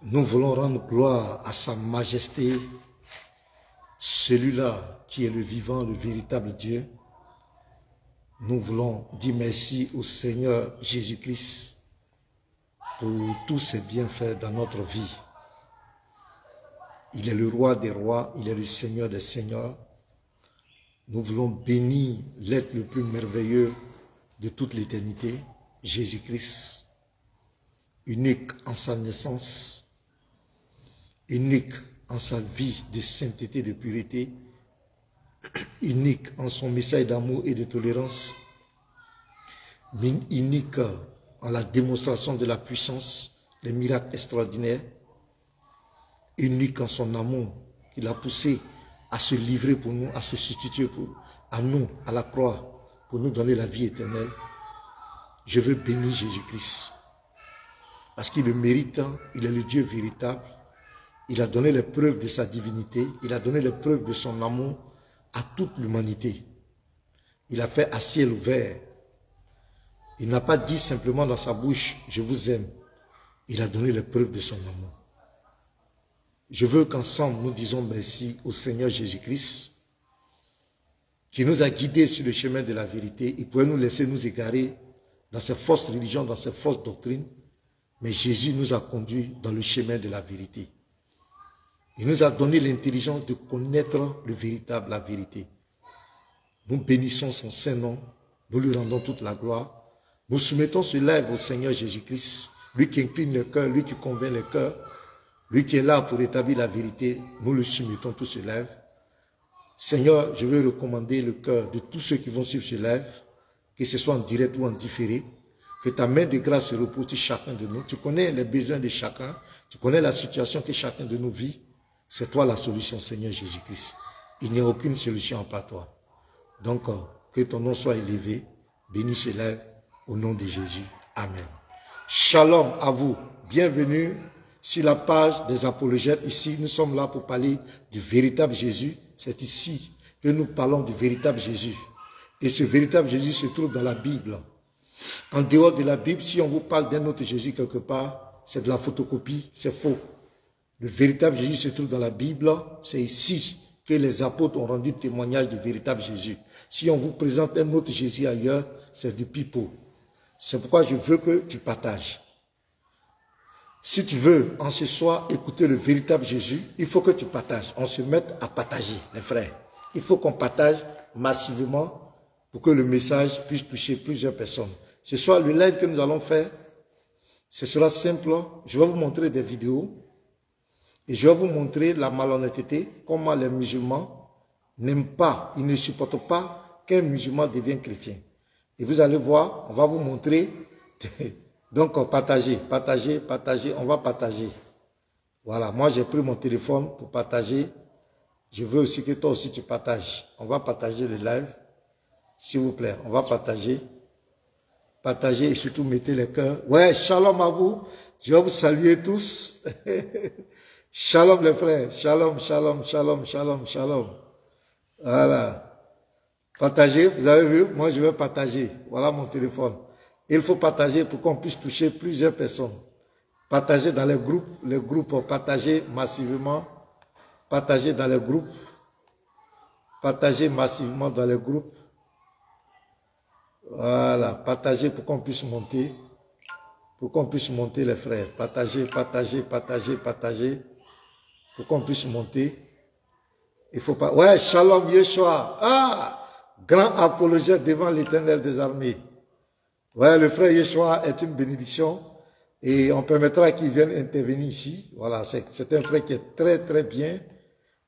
Nous voulons rendre gloire à sa majesté, celui-là qui est le vivant, le véritable Dieu. Nous voulons dire merci au Seigneur Jésus-Christ pour tous ses bienfaits dans notre vie. Il est le roi des rois, il est le Seigneur des seigneurs. Nous voulons bénir l'être le plus merveilleux de toute l'éternité, Jésus-Christ, unique en sa naissance, unique en sa vie de sainteté, de pureté, unique en son message d'amour et de tolérance, unique en la démonstration de la puissance, les miracles extraordinaires, unique en son amour qu'il a poussé à se livrer pour nous, à se substituer à nous, à la croix, pour nous donner la vie éternelle. Je veux bénir Jésus-Christ, parce qu'il le mérite, il est le Dieu véritable. Il a donné les preuves de sa divinité, il a donné les preuves de son amour à toute l'humanité. Il a fait à ciel ouvert. Il n'a pas dit simplement dans sa bouche, je vous aime. Il a donné les preuves de son amour. Je veux qu'ensemble nous disons merci au Seigneur Jésus-Christ, qui nous a guidés sur le chemin de la vérité. Il pouvait nous laisser nous égarer dans ces fausses religions, dans ces fausses doctrines, mais Jésus nous a conduits dans le chemin de la vérité. Il nous a donné l'intelligence de connaître le véritable, la vérité. Nous bénissons son Saint-Nom, nous lui rendons toute la gloire. Nous soumettons ce live au Seigneur Jésus-Christ, lui qui incline le cœur, lui qui convainc le cœur, lui qui est là pour établir la vérité. Nous le soumettons tout ce live. Seigneur, je veux recommander le cœur de tous ceux qui vont suivre ce live, que ce soit en direct ou en différé, que ta main de grâce se repose sur chacun de nous. Tu connais les besoins de chacun, tu connais la situation que chacun de nous vit. C'est toi la solution, Seigneur Jésus-Christ. Il n'y a aucune solution à part toi. Donc, que ton nom soit élevé. Béni se lève au nom de Jésus. Amen. Shalom à vous. Bienvenue sur la page des apologètes. Ici, nous sommes là pour parler du véritable Jésus. C'est ici que nous parlons du véritable Jésus. Et ce véritable Jésus se trouve dans la Bible. En dehors de la Bible, si on vous parle d'un autre Jésus quelque part, c'est de la photocopie, c'est faux. Le véritable Jésus se trouve dans la Bible. C'est ici que les apôtres ont rendu témoignage du véritable Jésus. Si on vous présente un autre Jésus ailleurs, c'est du pipeau. C'est pourquoi je veux que tu partages. Si tu veux, en ce soir, écouter le véritable Jésus, il faut que tu partages. On se mette à partager, les frères. Il faut qu'on partage massivement pour que le message puisse toucher plusieurs personnes. Ce soir, le live que nous allons faire, ce sera simple. Je vais vous montrer des vidéos. Et je vais vous montrer la malhonnêteté, comment les musulmans n'aiment pas, ils ne supportent pas qu'un musulman devienne chrétien. Et vous allez voir, on va vous montrer. Donc, partagez, partagez, partagez, on va partager. Voilà, moi j'ai pris mon téléphone pour partager. Je veux aussi que toi aussi tu partages. On va partager le live, s'il vous plaît. On va partager. Partagez et surtout mettez les cœurs. Ouais, shalom à vous. Je vais vous saluer tous. Shalom les frères, shalom, shalom, shalom, shalom, shalom. Voilà. Partagez, vous avez vu, moi je vais partager. Voilà mon téléphone. Il faut partager pour qu'on puisse toucher plusieurs personnes. Partagez dans les groupes, partagez massivement. Partagez dans les groupes. Partagez massivement dans les groupes. Voilà, partagez pour qu'on puisse monter. Pour qu'on puisse monter les frères. Partagez, partagez, partagez, partagez. Pour qu'on puisse monter. Il faut pas... Ouais, shalom Yeshua. Ah, grand apologète devant l'Éternel des armées. Ouais, le frère Yeshua est une bénédiction. Et on permettra qu'il vienne intervenir ici. Voilà, c'est un frère qui est très très bien.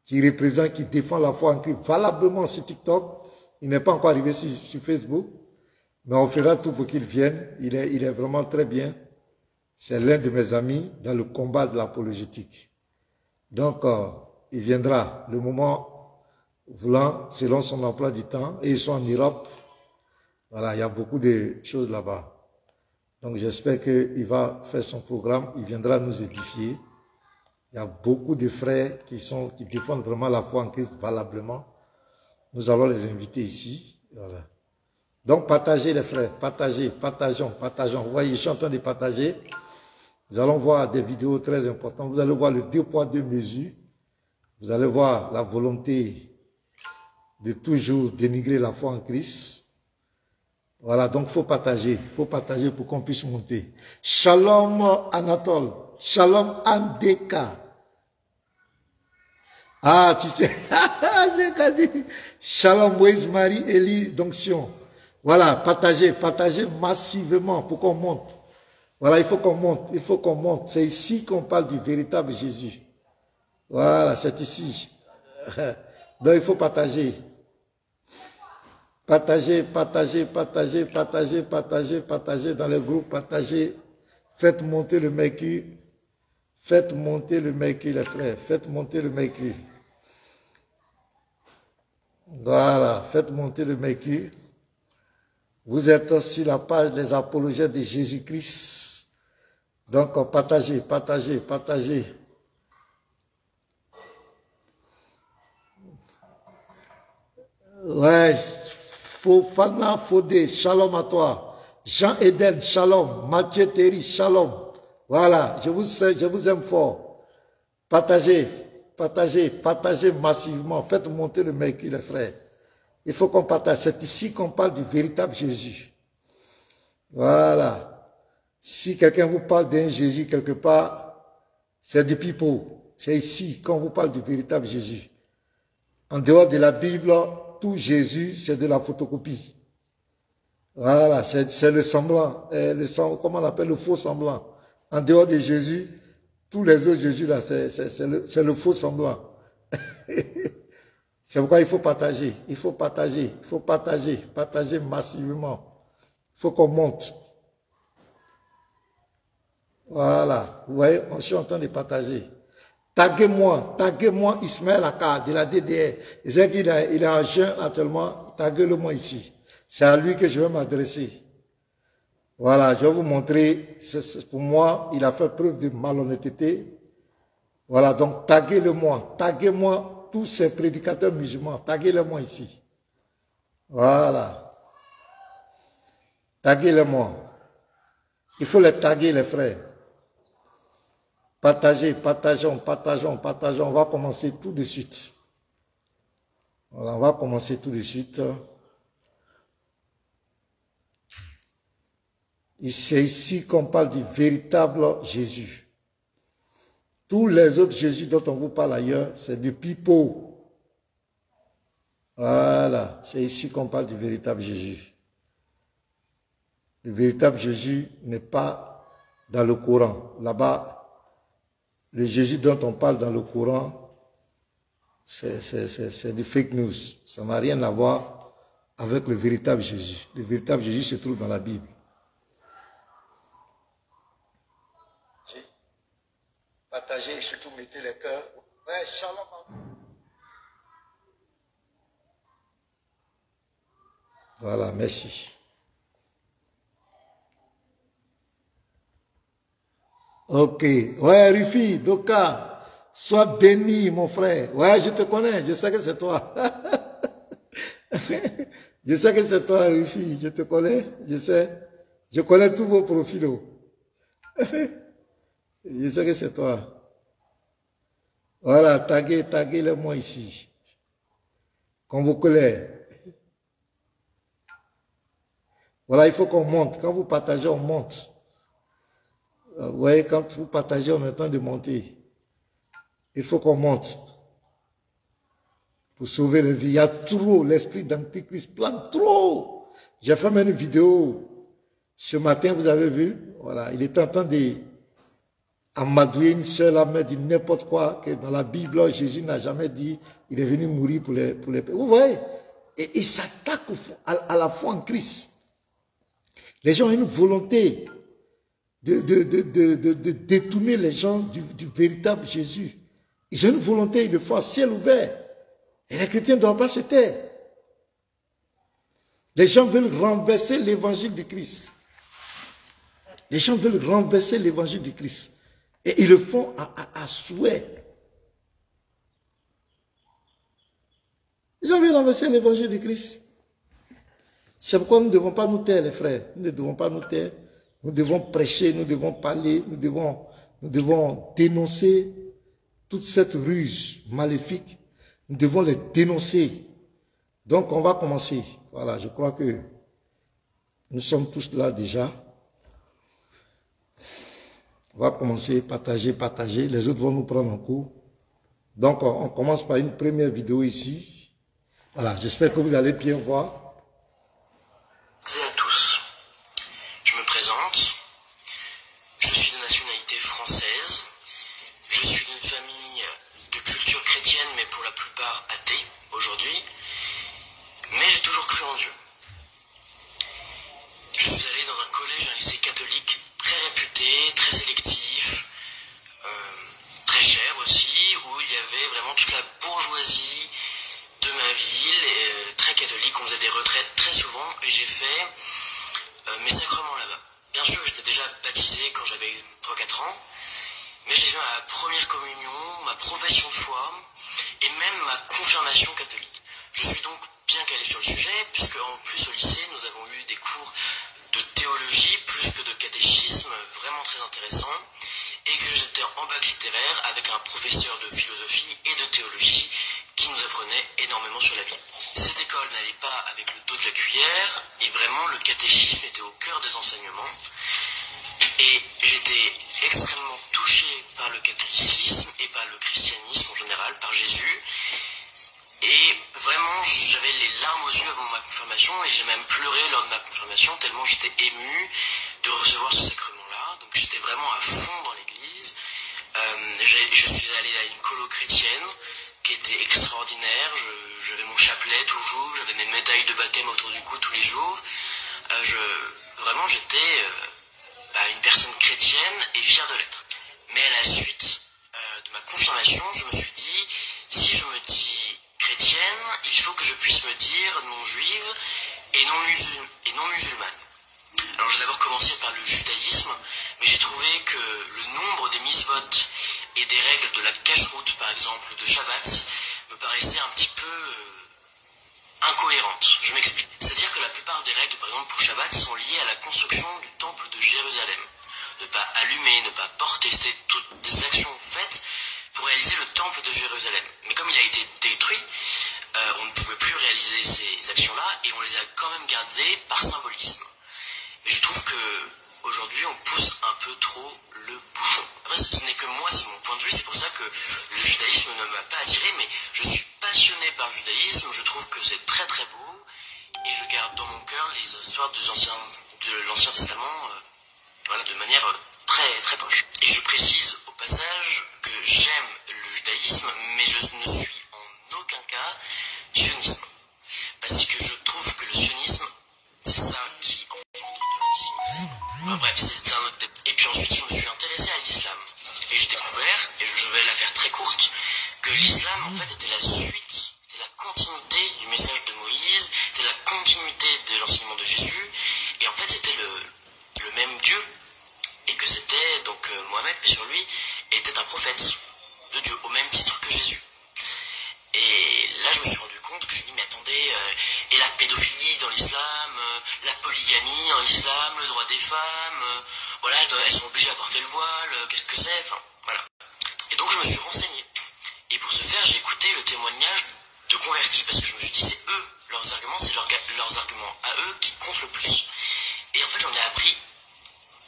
Qui représente, qui défend la foi en Christ valablement sur TikTok. Il n'est pas encore arrivé sur Facebook. Mais on fera tout pour qu'il vienne. Il est vraiment très bien. C'est l'un de mes amis dans le combat de l'apologétique. Donc, il viendra le moment voulant, selon son emploi du temps. Et ils sont en Europe. Voilà, il y a beaucoup de choses là-bas. Donc, j'espère qu'il va faire son programme. Il viendra nous édifier. Il y a beaucoup de frères qui défendent vraiment la foi en Christ valablement. Nous allons les inviter ici. Voilà. Donc, partagez les frères. Partagez, partageons, partageons. Vous voyez, je suis en train de partager. Nous allons voir des vidéos très importantes. Vous allez voir le 2 poids, 2 mesures. Vous allez voir la volonté de toujours dénigrer la foi en Christ. Voilà, donc il faut partager pour qu'on puisse monter. Shalom Anatole, Shalom Andeka. Ah, tu sais, Shalom Moïse Marie Elie Donction. Voilà, partagez massivement pour qu'on monte. Voilà, il faut qu'on monte. C'est ici qu'on parle du véritable Jésus. Voilà, c'est ici. Donc il faut partager. Partagez dans les groupes, partagez. Faites monter le mercure. Faites monter le mercure, les frères. Faites monter le mercure. Voilà, faites monter le mercure. Vous êtes sur la page des apologètes de Jésus-Christ. Donc, partagez. Ouais, Fofana Fodé, shalom à toi. Jean Eden, shalom. Mathieu Terry, shalom. Voilà, je vous aime fort. Partagez massivement. Faites monter le mercure, les frères. Il faut qu'on partage. C'est ici qu'on parle du véritable Jésus. Voilà. Si quelqu'un vous parle d'un Jésus quelque part, c'est du pipeau. C'est ici qu'on vous parle du véritable Jésus. En dehors de la Bible, tout Jésus, c'est de la photocopie. Voilà, c'est le semblant. Comment on appelle le faux semblant. En dehors de Jésus, tous les autres Jésus là, c'est le faux semblant. C'est pourquoi il faut partager. Partager massivement. Il faut qu'on monte. Voilà, vous voyez, je suis en train de partager. Taguez-moi Ismaël Aka de la DDR. Je sais qu'il est en jeûne actuellement, taguez-le-moi ici. C'est à lui que je vais m'adresser. Voilà, je vais vous montrer, pour moi, il a fait preuve de malhonnêteté. Voilà, donc taguez-moi tous ces prédicateurs musulmans, taguez-les-moi ici. Voilà. Taguez-les-moi. Il faut les taguer, les frères. Partageons. On va commencer tout de suite. Voilà, on va commencer tout de suite. C'est ici qu'on parle du véritable Jésus. Tous les autres Jésus dont on vous parle ailleurs, c'est du pipeau. Voilà, c'est ici qu'on parle du véritable Jésus. Le véritable Jésus n'est pas dans le Coran. Là-bas, le Jésus dont on parle dans le Coran, c'est du fake news. Ça n'a rien à voir avec le véritable Jésus. Le véritable Jésus se trouve dans la Bible. Partagez et surtout mettez les cœurs. Ouais, shalom. Voilà, merci. Ok. Ouais, Rufi, Doka, sois béni, mon frère. Ouais, je te connais, je sais que c'est toi. Je sais que c'est toi, Rufi, je te connais, je sais. Je connais tous vos profils. Je sais que c'est toi. Voilà, taguez-le-moi ici. Qu'on vous connaît. Voilà, il faut qu'on monte. Quand vous partagez, on monte. Vous voyez, quand vous partagez, on est en train de monter. Il faut qu'on monte. Pour sauver les vies. Il y a trop, l'esprit d'antichrist plane trop. J'ai fait même une vidéo. Ce matin, vous avez vu. Voilà, il est en train de amadouer une seule âme, dit n'importe quoi, que dans la Bible, Jésus n'a jamais dit, il est venu mourir pour les vous voyez, et il s'attaque à la foi en Christ. Les gens ont une volonté de détourner les gens du véritable Jésus. Ils ont une volonté, ils le font à ciel ouvert. Et les chrétiens ne doivent pas se taire. Les gens veulent renverser l'évangile de Christ. Les gens veulent renverser l'évangile de Christ. Et ils le font à souhait. Ils ont envie de renverser l'évangile de Christ. C'est pourquoi nous ne devons pas nous taire, les frères. Nous ne devons pas nous taire. Nous devons prêcher, nous devons parler, nous devons dénoncer toute cette ruse maléfique. Nous devons les dénoncer. Donc, on va commencer. Voilà, je crois que nous sommes tous là déjà. On va commencer, partager. Les autres vont nous prendre en cours. Donc, on commence par une première vidéo ici. Voilà, j'espère que vous allez bien voir. Bonjour à tous. Je me présente. Je suis de nationalité française. Je suis d'une famille de culture chrétienne, mais pour la plupart athée aujourd'hui. Mais j'ai toujours cru en Dieu. Je suis allé dans un collège, un lycée catholique très réputé, très sélectif, très cher aussi, où il y avait vraiment toute la bourgeoisie de ma ville, très catholique. On faisait des retraites très souvent et j'ai fait mes sacrements là-bas. Bien sûr, j'étais déjà baptisé quand j'avais 3-4 ans, mais j'ai fait ma première communion, ma profession de foi et même ma confirmation catholique. Je suis donc bien calé sur le sujet, puisque en plus au lycée, nous avons eu des cours de théologie plus que de catéchisme, vraiment très intéressants, et que j'étais en bac littéraire avec un professeur de philosophie et de théologie qui nous apprenait énormément sur la Bible. Cette école n'allait pas avec le dos de la cuillère, et vraiment le catéchisme était au cœur des enseignements, et j'étais extrêmement touché par le catholicisme et par le christianisme en général, par Jésus. Et vraiment, j'avais les larmes aux yeux avant ma confirmation et j'ai même pleuré lors de ma confirmation tellement j'étais ému de recevoir ce sacrement-là. Donc j'étais vraiment à fond dans l'église. Je suis allé à une colo chrétienne qui était extraordinaire. J'avais mon chapelet toujours, j'avais mes médailles de baptême autour du cou tous les jours. Vraiment, j'étais une personne chrétienne et fière de l'être. Mais à la suite de ma confirmation, je me suis dit, si je me dis chrétienne, il faut que je puisse me dire non juive et non musulmane. Alors j'ai d'abord commencé par le judaïsme, mais j'ai trouvé que le nombre des mitzvot et des règles de la cacheroute, par exemple, de Shabbat, me paraissait un petit peu incohérente. Je m'explique. C'est-à-dire que la plupart des règles, par exemple pour Shabbat, sont liées à la construction du temple de Jérusalem. Ne pas allumer, ne pas porter, c'est toutes des actions faites pour réaliser le temple de Jérusalem. Mais comme il a été détruit, on ne pouvait plus réaliser ces actions-là et on les a quand même gardées par symbolisme. Mais je trouve que aujourd'hui on pousse un peu trop le bouchon. Après, ce n'est que moi, c'est mon point de vue, c'est pour ça que le judaïsme ne m'a pas attiré, mais je suis passionné par le judaïsme, je trouve que c'est très très beau, et je garde dans mon cœur les histoires de l'Ancien Testament, de manière très très proche. Et je précise au passage que j'aime le judaïsme, mais je ne suis en aucun cas sionisme. Parce que je trouve que le sionisme, c'est ça qui engendre de l'antisémitisme. Enfin bref, c'est un autre débat. Et puis ensuite, je me suis intéressé à l'islam. Et j'ai découvert, et je vais la faire très courte, que l'islam en fait était la suite, était la continuité du message de Moïse, était la continuité de l'enseignement de Jésus, et en fait c'était le même Dieu. Et que c'était, donc Mohamed, paix sur lui, était un prophète de Dieu, au même titre que Jésus. Et là, je me suis rendu compte que je me dis, mais attendez, et la pédophilie dans l'islam, la polygamie en islam, le droit des femmes, voilà, elles sont obligées à porter le voile, qu'est-ce que c'est, enfin, voilà. Et donc, je me suis renseigné. Et pour ce faire, j'ai écouté le témoignage de convertis, parce que je me suis dit, c'est eux, leurs arguments, c'est leurs arguments à eux qui comptent le plus. Et en fait, j'en ai appris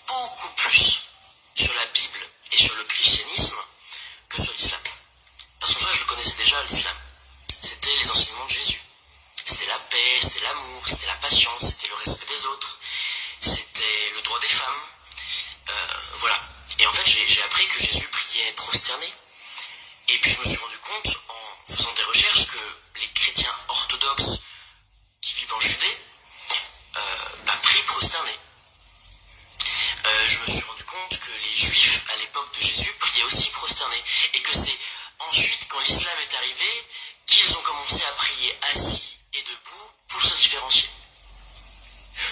beaucoup plus sur la Bible et sur le christianisme que sur l'islam. Parce qu'en fait, je le connaissais déjà, l'islam. C'était les enseignements de Jésus. C'était la paix, c'était l'amour, c'était la patience, c'était le respect des autres, c'était le droit des femmes. Voilà. Et en fait, j'ai appris que Jésus priait prosterné. Et puis je me suis rendu compte, en faisant des recherches, que les chrétiens orthodoxes qui vivent en Judée prient prosterné. Je me suis rendu compte que les juifs à l'époque de Jésus priaient aussi prosternés, et que c'est ensuite, quand l'islam est arrivé, qu'ils ont commencé à prier assis et debout pour se différencier.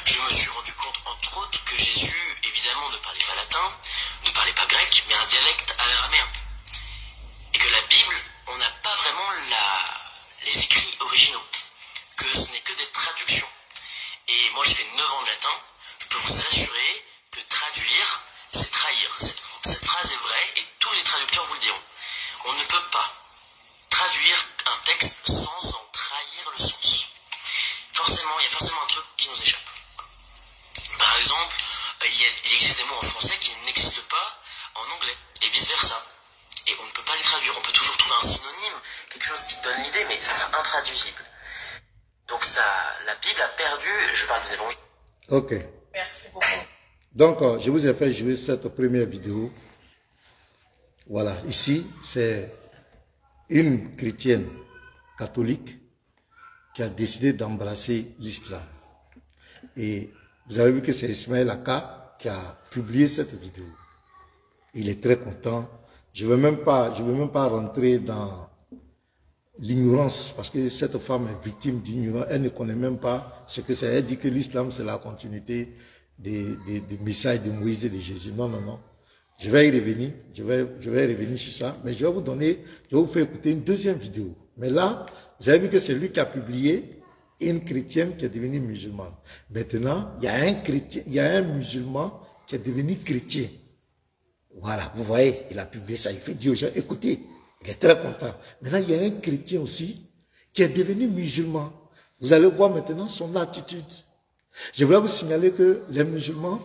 Je me suis rendu compte, entre autres, que Jésus, évidemment, ne parlait pas latin, ne parlait pas grec, mais un dialecte araméen. Et que la Bible, on n'a pas vraiment les écrits originaux, que ce n'est que des traductions. Et moi, j'ai fait 9 ans de latin, je peux vous assurer que c'est trahir. Cette phrase est vraie et tous les traducteurs vous le diront. On ne peut pas traduire un texte sans en trahir le sens. Forcément, il y a forcément un truc qui nous échappe. Par exemple, il existe des mots en français qui n'existent pas en anglais, et vice-versa. Et on ne peut pas les traduire, on peut toujours trouver un synonyme, quelque chose qui donne l'idée, mais ça c'est intraduisible. Donc ça, la Bible a perdu, je parle des évangiles. Ok. Merci beaucoup. Donc, je vous ai fait jouer cette première vidéo. Voilà, ici, c'est une chrétienne catholique qui a décidé d'embrasser l'islam. Et vous avez vu que c'est Ismaël Aka qui a publié cette vidéo. Il est très content. Je ne veux même pas rentrer dans l'ignorance, parce que cette femme est victime d'ignorance. Elle ne connaît même pas ce que c'est. Elle dit que l'islam, c'est la continuité des messages de Moïse et de Jésus. Non, non, non. Je vais y revenir. Je vais revenir sur ça. Mais je vais vous faire écouter une deuxième vidéo. Mais là, vous avez vu que c'est lui qui a publié une chrétienne qui est devenue musulmane. Maintenant, il y a un chrétien, il y a un musulman qui est devenu chrétien. Voilà, vous voyez, il a publié ça, il fait dire aux gens, écoutez, il est très content. Maintenant, il y a un chrétien aussi qui est devenu musulman. Vous allez voir maintenant son attitude. Je voulais vous signaler que les musulmans,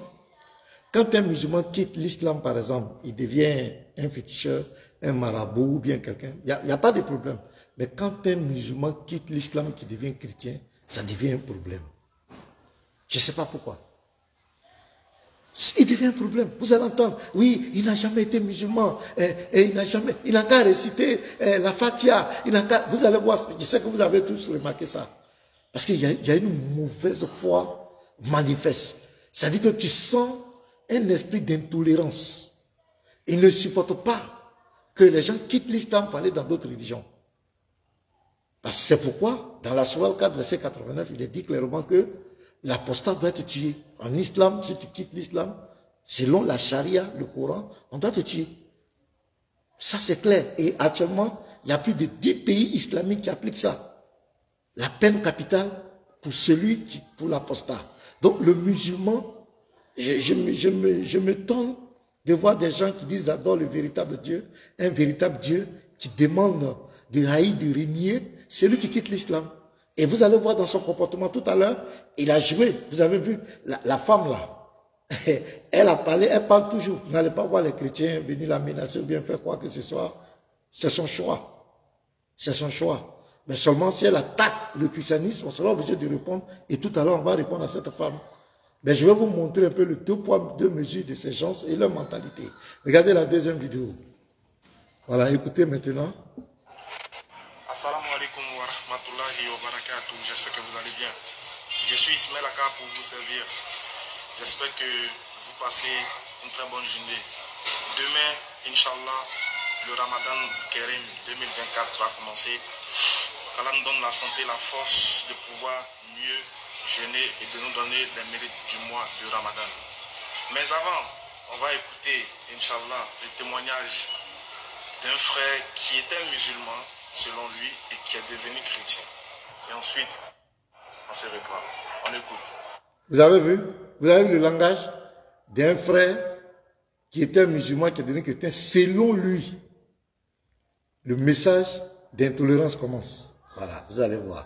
quand un musulman quitte l'islam, par exemple, il devient un féticheur, un marabout ou bien quelqu'un, il n'y a pas de problème. Mais quand un musulman quitte l'islam qui devient chrétien, ça devient un problème. Je ne sais pas pourquoi. Il devient un problème. Vous allez entendre, oui, il n'a jamais été musulman, et il n'a qu'à réciter la Fatiha, vous allez voir, je sais que vous avez tous remarqué ça. Parce qu'il y a une mauvaise foi manifeste. C'est-à-dire que tu sens un esprit d'intolérance. Il ne supporte pas que les gens quittent l'islam pour aller dans d'autres religions. Parce que c'est pourquoi, dans la Sourate 4, verset 89, il est dit clairement que l'apostat doit être tué. En islam, si tu quittes l'islam, selon la charia, le Coran, on doit te tuer. Ça, c'est clair. Et actuellement, il y a plus de 10 pays islamiques qui appliquent ça. La peine capitale pour pour l'apostat. Donc, le musulman, je me tente de voir des gens qui disent adore le véritable Dieu, un véritable Dieu qui demande de haïr, de régner, celui qui quitte l'islam. Et vous allez voir dans son comportement tout à l'heure, il a joué. Vous avez vu, la femme là, elle a parlé, elle parle toujours. Vous n'allez pas voir les chrétiens venir la menacer ou bien faire quoi que ce soit. C'est son choix. C'est son choix. Mais seulement si elle attaque le christianisme, on sera obligé de répondre. Et tout à l'heure, on va répondre à cette femme. Mais je vais vous montrer un peu le 2 poids, 2 mesures de ces gens et leur mentalité. Regardez la deuxième vidéo. Voilà, écoutez maintenant. Assalamu alaikum wa rahmatullahi wa barakatuh. J'espère que vous allez bien. Je suis Ismaël Aka pour vous servir. J'espère que vous passez une très bonne journée. Demain, Inch'Allah, le Ramadan Kérim 2024 va commencer. Qu'Allah nous donne la santé, la force de pouvoir mieux jeûner et de nous donner les mérites du mois de Ramadan. Mais avant, on va écouter, Inch'Allah, le témoignage d'un frère qui était musulman, selon lui, et qui est devenu chrétien. Et ensuite, on se reprend. On écoute. Vous avez vu? Vous avez vu le langage d'un frère qui était musulman, qui est devenu chrétien. Selon lui, le message d'intolérance commence. Voilà, vous allez voir.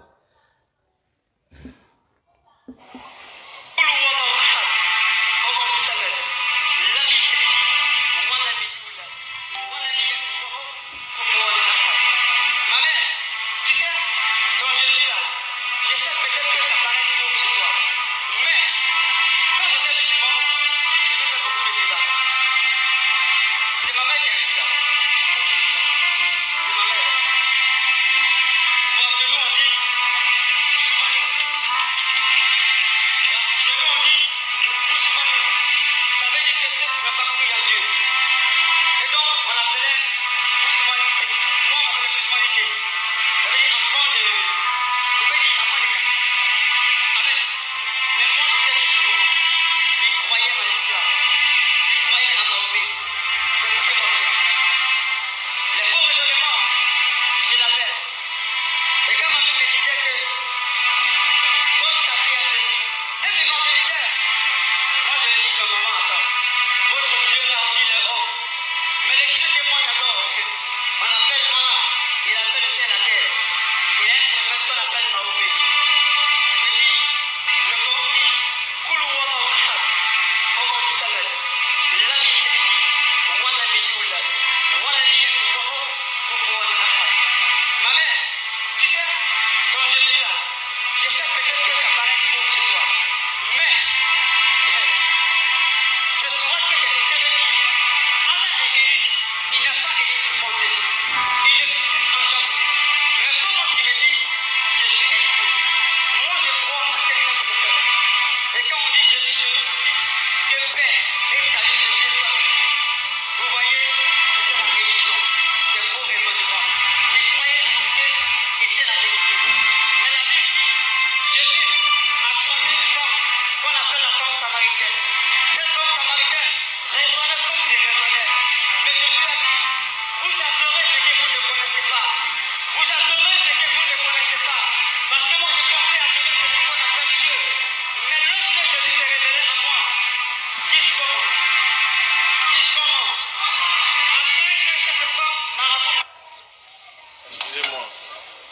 Excusez-moi,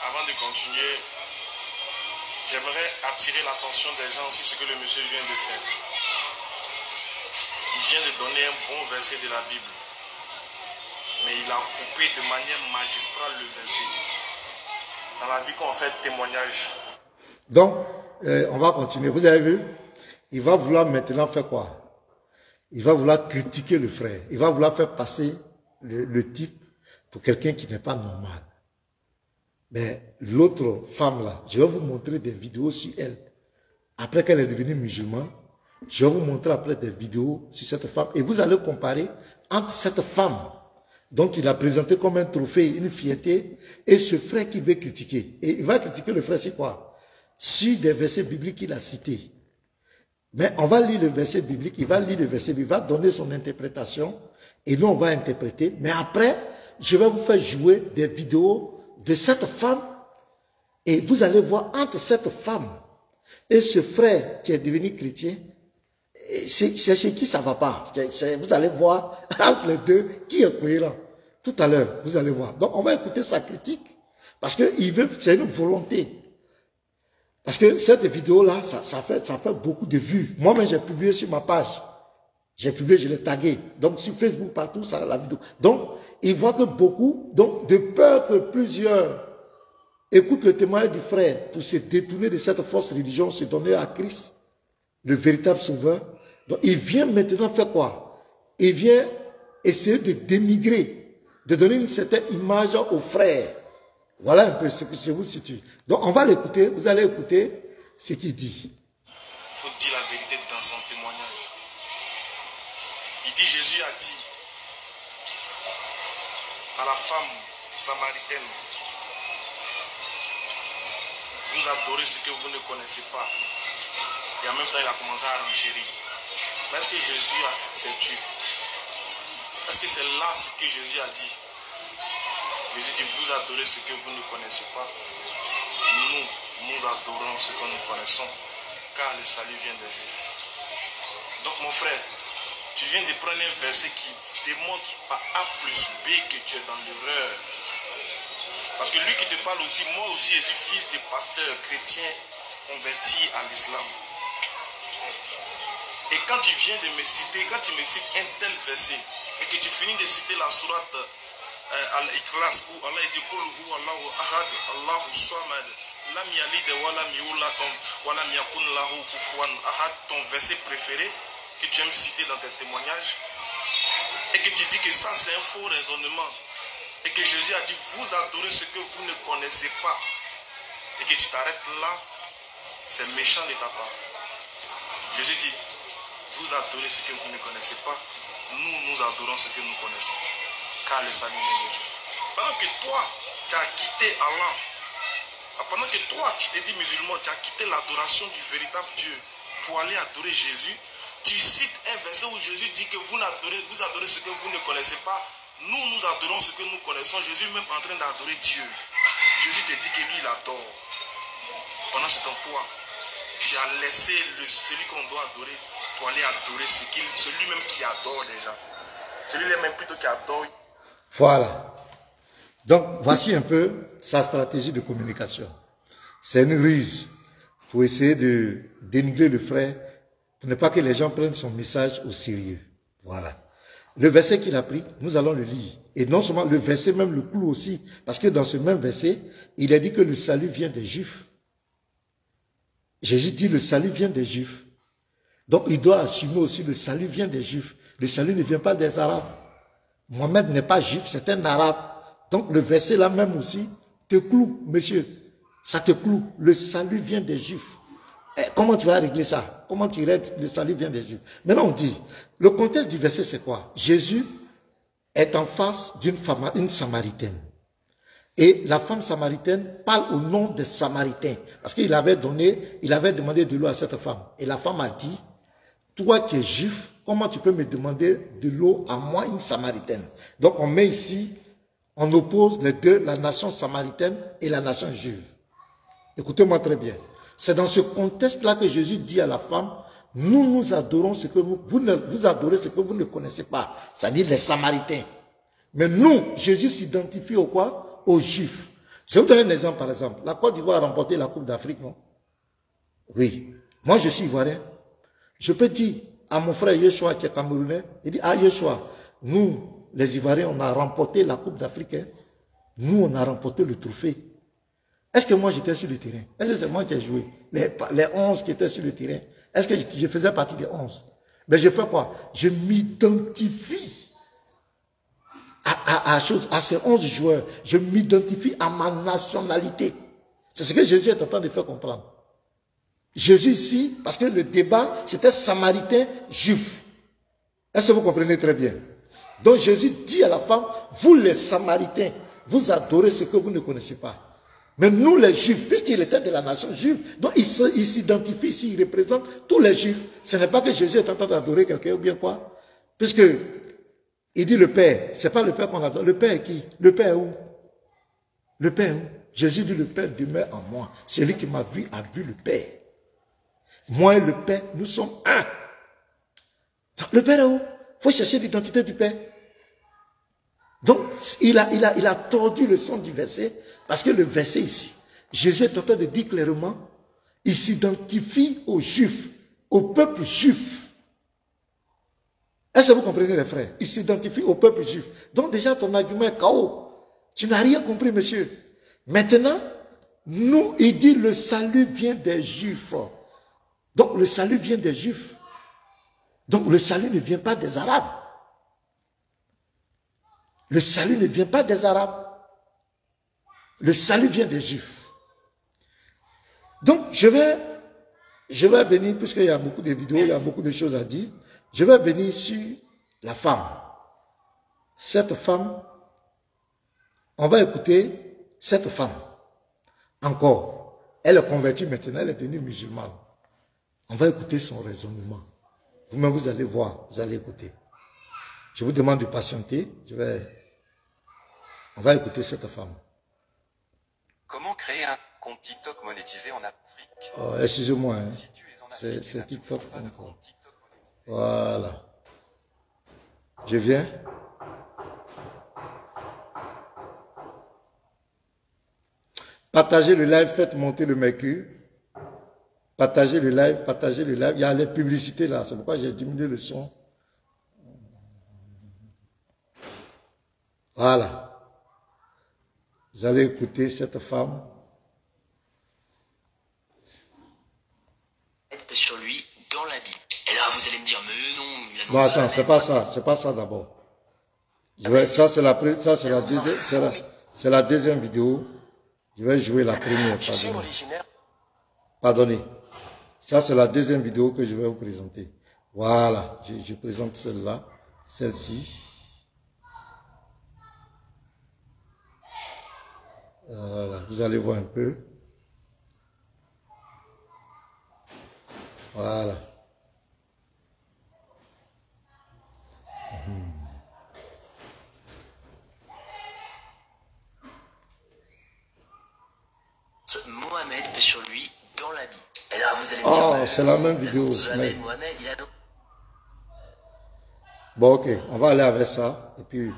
avant de continuer, j'aimerais attirer l'attention des gens sur ce que le monsieur vient de faire. Il vient de donner un bon verset de la Bible, mais il a coupé de manière magistrale le verset. Dans la vie qu'on fait témoignage. Donc, on va continuer. Vous avez vu? Il va vouloir maintenant faire quoi? Il va vouloir critiquer le frère. Il va vouloir faire passer le type pour quelqu'un qui n'est pas normal. Mais l'autre femme là, je vais vous montrer des vidéos sur elle. Après qu'elle est devenue musulmane, je vais vous montrer après des vidéos sur cette femme. Et vous allez comparer entre cette femme dont il a présenté comme un trophée, une fierté, et ce frère qui veut critiquer. Et il va critiquer le frère, c'est quoi? Sur des versets bibliques qu'il a cités. Mais on va lire le verset biblique, il va lire le verset biblique, il va donner son interprétation, et nous on va interpréter. Mais après, je vais vous faire jouer des vidéos de cette femme, et vous allez voir entre cette femme et ce frère qui est devenu chrétien, c'est chez qui ça ne va pas. Vous allez voir entre les deux qui est cohérent. Tout à l'heure, vous allez voir. Donc on va écouter sa critique, parce que c'est une volonté. Parce que cette vidéo-là, ça fait beaucoup de vues. Moi-même, j'ai publié sur ma page. J'ai publié, je l'ai tagué. Donc, sur Facebook, partout, ça, la vidéo. Donc, il voit que beaucoup, donc, de peur que plusieurs écoutent le témoignage du frère pour se détourner de cette fausse religion, se donner à Christ, le véritable sauveur. Donc, il vient maintenant faire quoi? Il vient essayer de dénigrer, de donner une certaine image aux frères. Voilà un peu ce que je vous situe. Donc, on va l'écouter, vous allez écouter ce qu'il dit. Il faut dire la vérité dans son témoignage. Il dit, Jésus a dit à la femme samaritaine, vous adorez ce que vous ne connaissez pas. Et en même temps, il a commencé à renchérir. Mais est-ce que Jésus a fait ses tues? Est-ce que c'est là ce que Jésus a dit? Jésus dit, vous adorez ce que vous ne connaissez pas. Nous adorons ce que nous connaissons, car le salut vient des Juifs. Donc mon frère, tu viens de prendre un verset qui démontre par A plus B que tu es dans l'erreur. Parce que lui qui te parle aussi, moi aussi je suis fils de pasteur chrétien converti à l'islam. Et quand tu viens de me citer, quand tu me cites un tel verset, et que tu finis de citer la sourate Al-Ikhlas, où Allah dit Qul huwa Allahu ahad, Allahu samad, lam yalid wa lam yulad wa lam yakun lahu kufuwan ahad, ton verset préféré que tu aimes citer dans tes témoignages, et que tu dis que ça c'est un faux raisonnement, et que Jésus a dit vous adorez ce que vous ne connaissez pas, et que tu t'arrêtes là, c'est méchant de ta part. Jésus dit vous adorez ce que vous ne connaissez pas, nous adorons ce que nous connaissons, car le salut vient de Dieu. Pendant que toi tu as quitté Allah, pendant que toi tu t'es dit musulman, tu as quitté l'adoration du véritable Dieu pour aller adorer Jésus, tu cites un verset où Jésus dit que vous adorez ce que vous ne connaissez pas, nous adorons ce que nous connaissons. Jésus est même en train d'adorer Dieu. Jésus te dit que lui il adore. Pendant ce temps, toi tu as laissé celui qu'on doit adorer pour aller adorer celui-même qui adore déjà. Celui-là même plutôt qui adore. Voilà. Donc, voici un peu sa stratégie de communication. C'est une ruse pour essayer de dénigrer le frère Pour ne pas que les gens prennent son message au sérieux. Voilà. Le verset qu'il a pris, nous allons le lire. Et non seulement le verset, même le clou aussi. Parce que dans ce même verset, il a dit que le salut vient des Juifs. Jésus dit le salut vient des Juifs. Donc il doit assumer aussi le salut vient des Juifs. Le salut ne vient pas des Arabes. Mohamed n'est pas juif, c'est un Arabe. Donc le verset là même aussi te cloue, monsieur. Ça te cloue. Le salut vient des Juifs. Et comment tu vas régler ça? Comment tu règles le salut vient des Juifs? Maintenant on dit, le contexte du verset c'est quoi? Jésus est en face d'une Samaritaine. Et la femme samaritaine parle au nom des Samaritains. Parce qu'il avait demandé de l'eau à cette femme. Et la femme a dit, toi qui es juif, comment tu peux me demander de l'eau à moi, une Samaritaine? Donc on met ici, on oppose les deux, la nation samaritaine et la nation juive. Écoutez-moi très bien. C'est dans ce contexte-là que Jésus dit à la femme, nous adorons ce que vous adorez ce que vous ne connaissez pas. C'est-à-dire les Samaritains. Mais nous, Jésus s'identifie au quoi? Aux Juifs. Je vais vous donner un exemple, par exemple. La Côte d'Ivoire a remporté la Coupe d'Afrique, non? Oui. Moi, je suis ivoirien. Je peux dire à mon frère Yeshua qui est camerounais, il dit, ah Yeshua, nous, les Ivoiriens, on a remporté la Coupe d'Afrique. Hein? Nous, on a remporté le trophée. Est-ce que moi, j'étais sur le terrain? Est-ce que c'est moi qui ai joué? Les 11 qui étaient sur le terrain. Est-ce que je faisais partie des 11? Mais je fais quoi? Je m'identifie à ces 11 joueurs. Je m'identifie à ma nationalité. C'est ce que Jésus est en train de faire comprendre. Jésus ici, parce que le débat, c'était samaritain juif. Est-ce que vous comprenez très bien? Donc Jésus dit à la femme, vous les Samaritains, vous adorez ce que vous ne connaissez pas. Mais nous les Juifs, puisqu'il était de la nation juive, donc il s'identifie ici, il représente tous les Juifs. Ce n'est pas que Jésus est en train d'adorer quelqu'un ou bien quoi. Puisque il dit le Père, ce n'est pas le Père qu'on adore. Le Père est qui? Le Père est où? Le Père est où? Jésus dit le Père demeure en moi. Celui qui m'a vu a vu le Père. Moi et le Père, nous sommes un. Le Père est où? Il faut chercher l'identité du Père. Donc, il a tordu le sens du verset, parce que le verset ici, Jésus est en train de dire clairement, il s'identifie aux Juifs, au peuple juif. Est-ce que vous comprenez les frères? Il s'identifie au peuple juif. Donc déjà, ton argument est KO. Tu n'as rien compris, monsieur. Maintenant, nous, il dit le salut vient des Juifs. Donc le salut vient des Juifs. Donc le salut ne vient pas des Arabes. Le salut ne vient pas des Arabes. Le salut vient des Juifs. Donc je vais venir, puisqu'il y a beaucoup de vidéos, il y a beaucoup de choses à dire, je vais venir sur la femme. Cette femme, on va écouter cette femme. Encore. Elle est convertie maintenant, elle est devenue musulmane. On va écouter son raisonnement. Vous-même, vous allez voir, vous allez écouter. Je vous demande de patienter. On va écouter cette femme. Comment créer un compte TikTok monétisé en Afrique? Oh, excusez-moi, hein. C'est TikTok. Voilà. Je viens. Partagez le live, faites monter le mercure. Partagez le live, partagez le live. Il y a les publicités là, c'est pourquoi j'ai diminué le son. Voilà. Vous allez écouter cette femme. Sur lui dans la Bible. Et là, vous allez me dire, mais non, il a Non, attends, c'est pas ça, c'est pas ça d'abord. Ça, c'est la deuxième vidéo. Je vais jouer la première. Pardonnez. Ça, c'est la deuxième vidéo que je vais vous présenter. Voilà, je présente celle-là, celle-ci. Voilà, vous allez voir un peu. Voilà. Mohamed est sur lui dans la Bible. Et là, vous allez me dire, oh, c'est la même vidéo. Mais... Mohamed, il a... Bon, ok, on va aller avec ça et puis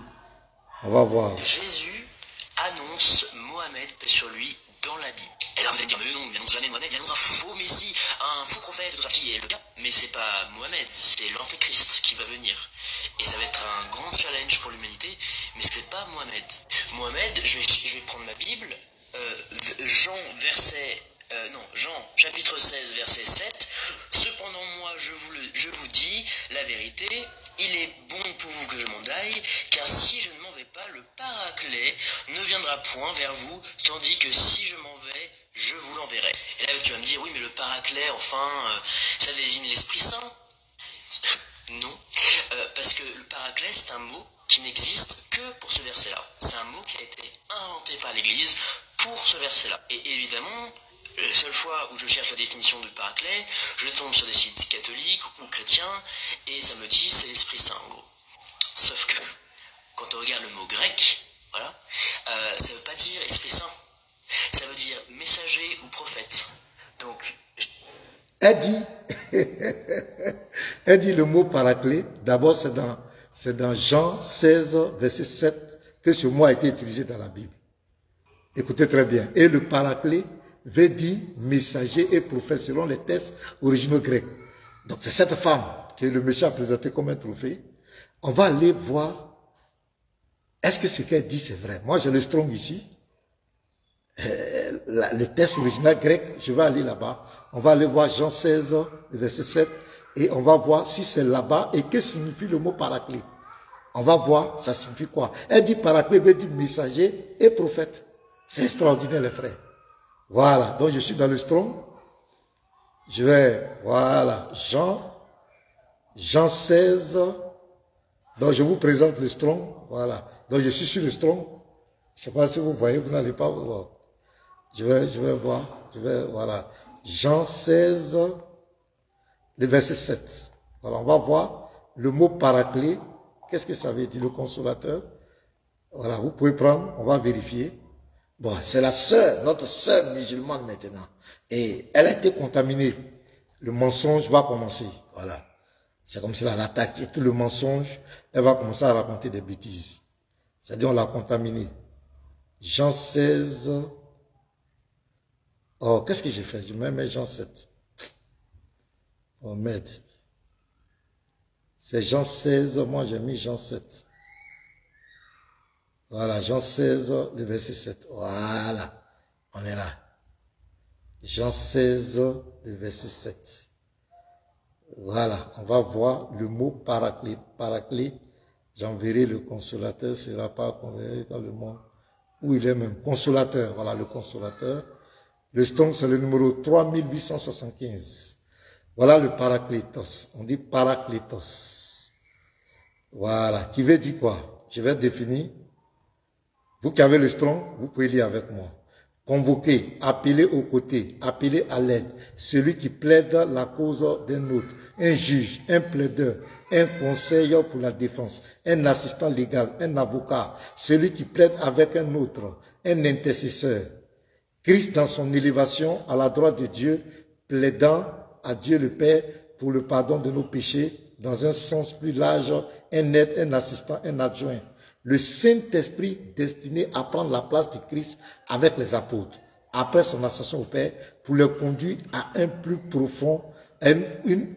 on va voir. Jésus annonce Mohamed est sur lui dans la Bible. Et là vous allez me dire, mais non, il n'annonce jamais Mohamed, il annonce un faux messie, un faux prophète, tout ça, ce qui est le cas. Mais c'est pas Mohamed, c'est l'antéchrist qui va venir. Et ça va être un grand challenge pour l'humanité, mais c'est pas Mohamed. Mohamed, je vais prendre ma Bible, Jean chapitre 16, verset 7. Cependant, moi, je vous dis la vérité, il est bon pour vous que je m'en aille, car si je ne m'en vais pas, le Paraclet ne viendra point vers vous, tandis que si je m'en vais, je vous l'enverrai. Et là, tu vas me dire, oui, mais le Paraclet, enfin, ça désigne l'Esprit Saint. Non, parce que le Paraclet, c'est un mot qui n'existe que pour ce verset-là. C'est un mot qui a été inventé par l'Église pour ce verset-là. Et évidemment, la seule fois où je cherche la définition de Paraclet, je tombe sur des sites catholiques ou chrétiens, et ça me dit c'est l'Esprit Saint en gros. Sauf que, quand on regarde le mot grec, voilà, ça ne veut pas dire Esprit Saint, ça veut dire messager ou prophète. Donc, elle dit le mot Paraclet, d'abord c'est dans Jean 16, verset 7, que ce mot a été utilisé dans la Bible. Écoutez très bien. Et le Paraclet veut dire messager et prophète selon les textes originaux grecs. Donc c'est cette femme que le monsieur a présenté comme un trophée. On va aller voir, est-ce que ce qu'elle dit c'est vrai? Moi j'ai le Strong ici, le texte original grec, je vais aller là-bas. On va aller voir Jean 16, verset 7, et on va voir si c'est là-bas et que signifie le mot Paraclet. On va voir, ça signifie quoi? Elle dit Paraclet veut dire messager et prophète. C'est extraordinaire les frères. Voilà, donc je suis dans le Strong. Je vais, voilà, Jean 16. Donc je vous présente le Strong. Voilà, donc je suis sur le Strong. Je ne sais pas si vous voyez, vous n'allez pas voir. Je vais voir, voilà. Jean 16, le verset 7. Voilà, on va voir le mot Paraclet. Qu'est-ce que ça veut dire, le consolateur? Voilà, vous pouvez prendre, on va vérifier. Bon, c'est la sœur, notre sœur musulmane maintenant. Et elle a été contaminée. Le mensonge va commencer. Voilà. C'est comme si elle attaque et tout le mensonge, elle va commencer à raconter des bêtises. C'est-à-dire on l'a contaminée. Jean 16. Oh, qu'est-ce que j'ai fait? Je mets Jean 7. Oh merde. C'est Jean 16, moi j'ai mis Jean 7. Voilà, Jean 16, le verset 7. Voilà, on est là. Jean 16, le verset 7. Voilà, on va voir le mot Paraclet. Paraclet, j'enverrai le consolateur, sera pas converti dans le monde où il est même. Consolateur, voilà le consolateur. Le Strong, c'est le numéro 3875. Voilà le Paraclétos. On dit Paraclétos. Voilà, qui veut dire quoi? Je vais définir. Vous qui avez le Strong, vous pouvez lire avec moi. Convoquer, appeler aux côtés, appeler à l'aide, celui qui plaide la cause d'un autre, un juge, un plaideur, un conseiller pour la défense, un assistant légal, un avocat, celui qui plaide avec un autre, un intercesseur. Christ dans son élévation à la droite de Dieu, plaidant à Dieu le Père pour le pardon de nos péchés, dans un sens plus large, un aide, un assistant, un adjoint. Le Saint-Esprit destiné à prendre la place de Christ avec les apôtres, après son ascension au Père, pour les conduire à une